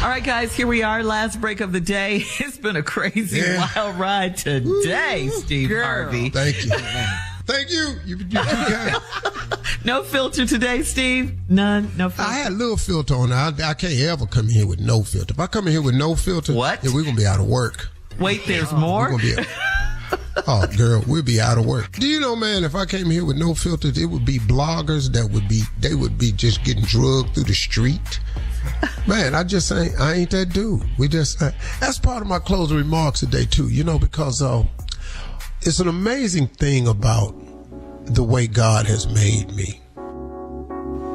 All right, guys, here we are. Last break of the day. It's been a crazy, wild ride today, Steve Harvey. Thank you. Thank you. You too kind. No filter today, Steve? None? No filter? I had a little filter on. I can't ever come in here with no filter. If I come in here with no filter, what? Yeah, we're going to be out of work. Wait, there's more? We're gonna be oh, girl, we'll be out of work. Do you know, man, if I came here with no filters, it would be bloggers they would be just getting drugged through the street. Man, I ain't that dude. That's part of my closing remarks today, too, because it's an amazing thing about the way God has made me.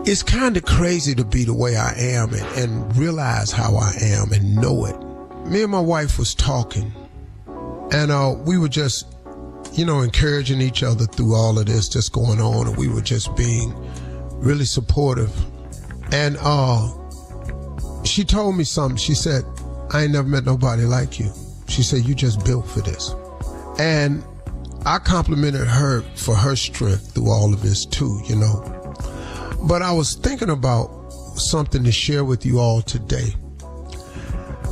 It's kind of crazy to be the way I am and realize how I am and know it. Me and my wife was talking, and we were just, encouraging each other through all of this just going on, and we were just being really supportive. And she told me something. She said, I ain't never met nobody like you. She said, you just built for this. And I complimented her for her strength through all of this too, But I was thinking about something to share with you all today.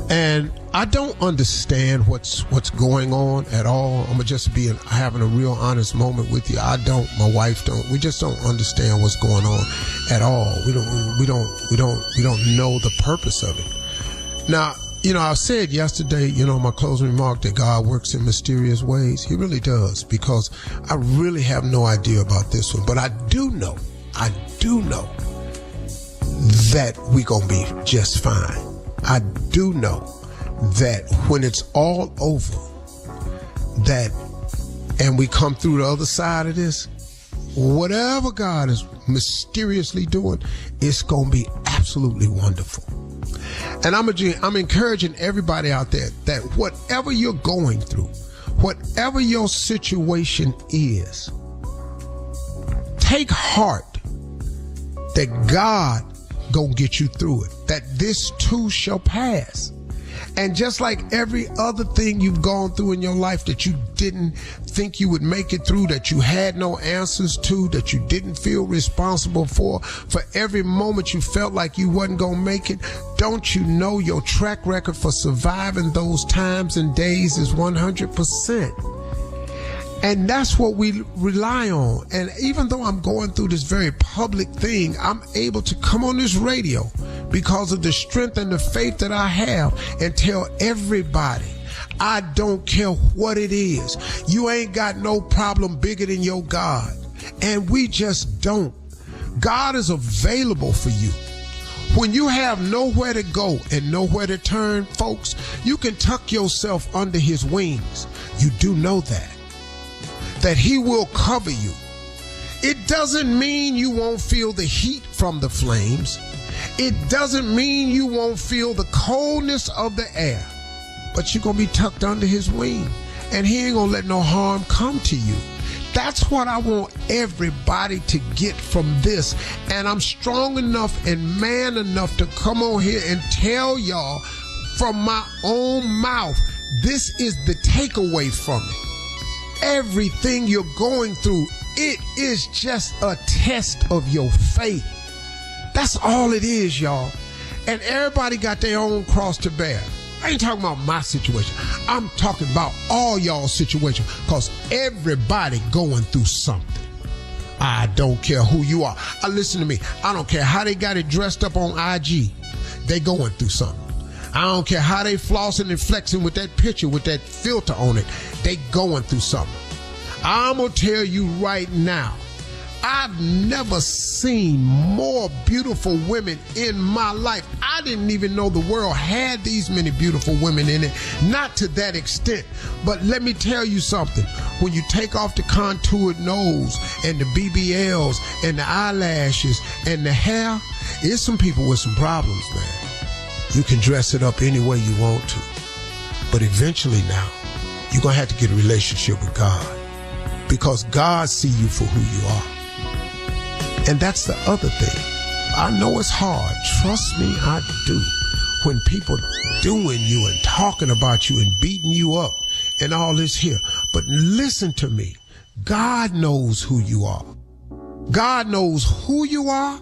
And I don't understand what's going on at all. I'm just having a real honest moment with you. I don't. My wife don't. We just don't understand what's going on at all. We don't know the purpose of it. Now, I said yesterday, my closing remark that God works in mysterious ways. He really does, because I really have no idea about this one. But I do know that we're going to be just fine. I do know that when it's all over, and we come through the other side of this, whatever God is mysteriously doing, it's going to be absolutely wonderful. And I'm encouraging everybody out there that whatever you're going through, whatever your situation is, take heart that God gonna get you through it, that this too shall pass. And just like every other thing you've gone through in your life that you didn't think you would make it through, that you had no answers to, that you didn't feel responsible for every moment you felt like you wasn't gonna make it, don't you know your track record for surviving those times and days is 100%. And that's what we rely on. And even though I'm going through this very public thing, I'm able to come on this radio because of the strength and the faith that I have and tell everybody, I don't care what it is. You ain't got no problem bigger than your God. And we just don't. God is available for you. When you have nowhere to go and nowhere to turn, folks, you can tuck yourself under his wings. You do know that he will cover you. It doesn't mean you won't feel the heat from the flames. It doesn't mean you won't feel the coldness of the air, but you're going to be tucked under his wing, and he ain't going to let no harm come to you. That's what I want everybody to get from this. And I'm strong enough and man enough to come on here and tell y'all from my own mouth, this is the takeaway from it. Everything you're going through, it is just a test of your faith. That's all it is, y'all. And everybody got their own cross to bear. I ain't talking about my situation. I'm talking about all y'all's situation, because everybody going through something. I don't care who you are. Listen to me. I don't care how they got it dressed up on IG. They going through something. I don't care how they flossing and flexing with that picture, with that filter on it. They going through something. I'm going to tell you right now, I've never seen more beautiful women in my life. I didn't even know the world had these many beautiful women in it. Not to that extent. But let me tell you something. When you take off the contoured nose and the BBLs and the eyelashes and the hair, there's some people with some problems, man. You can dress it up any way you want to. But eventually now, you're going to have to get a relationship with God. Because God sees you for who you are. And that's the other thing. I know it's hard. Trust me, I do. When people doing you and talking about you and beating you up and all this here. But listen to me. God knows who you are. God knows who you are.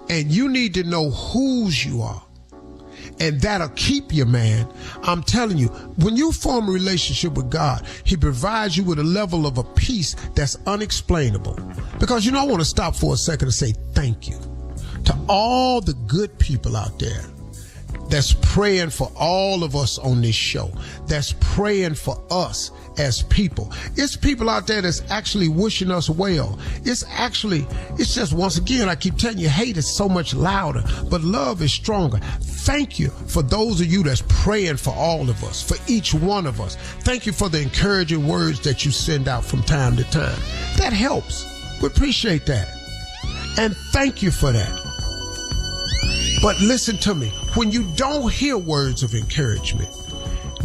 And you need to know whose you are. And that'll keep you, man. I'm telling you, when you form a relationship with God, he provides you with a level of a peace that's unexplainable. Because, I want to stop for a second and say thank you to all the good people out there that's praying for all of us on this show, that's praying for us as people. It's people out there that's actually wishing us well. It's just, once again, I keep telling you, hate is so much louder, but love is stronger. Thank you for those of you that's praying for all of us, for each one of us. Thank you for the encouraging words that you send out from time to time. That helps. We appreciate that. And thank you for that. But listen to me. When you don't hear words of encouragement,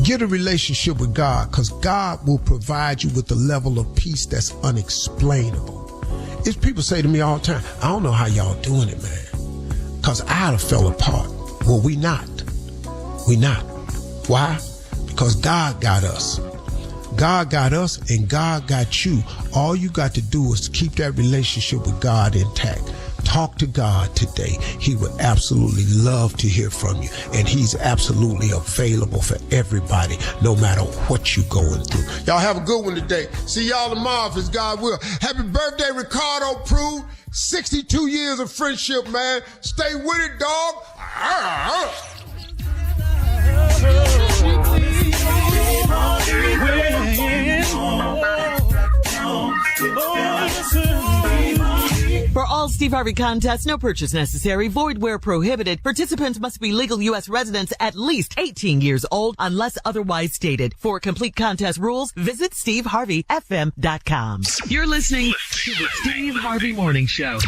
get a relationship with God, because God will provide you with a level of peace that's unexplainable. It's people say to me all the time, I don't know how y'all doing it, man, because I'd have fell apart. Well, we not. Why? Because God got us. God got us and God got you. All you got to do is keep that relationship with God intact. Talk to God today. He would absolutely love to hear from you. And he's absolutely available for everybody, no matter what you're going through. Y'all have a good one today. See y'all tomorrow if it's God will. Happy birthday, Ricardo Prude. 62 years of friendship, man. Stay with it, dog. For all Steve Harvey contests, no purchase necessary, void where prohibited. Participants must be legal U.S. residents at least 18 years old unless otherwise stated. For complete contest rules, visit SteveHarveyFM.com. You're listening to the Steve Harvey Morning Show.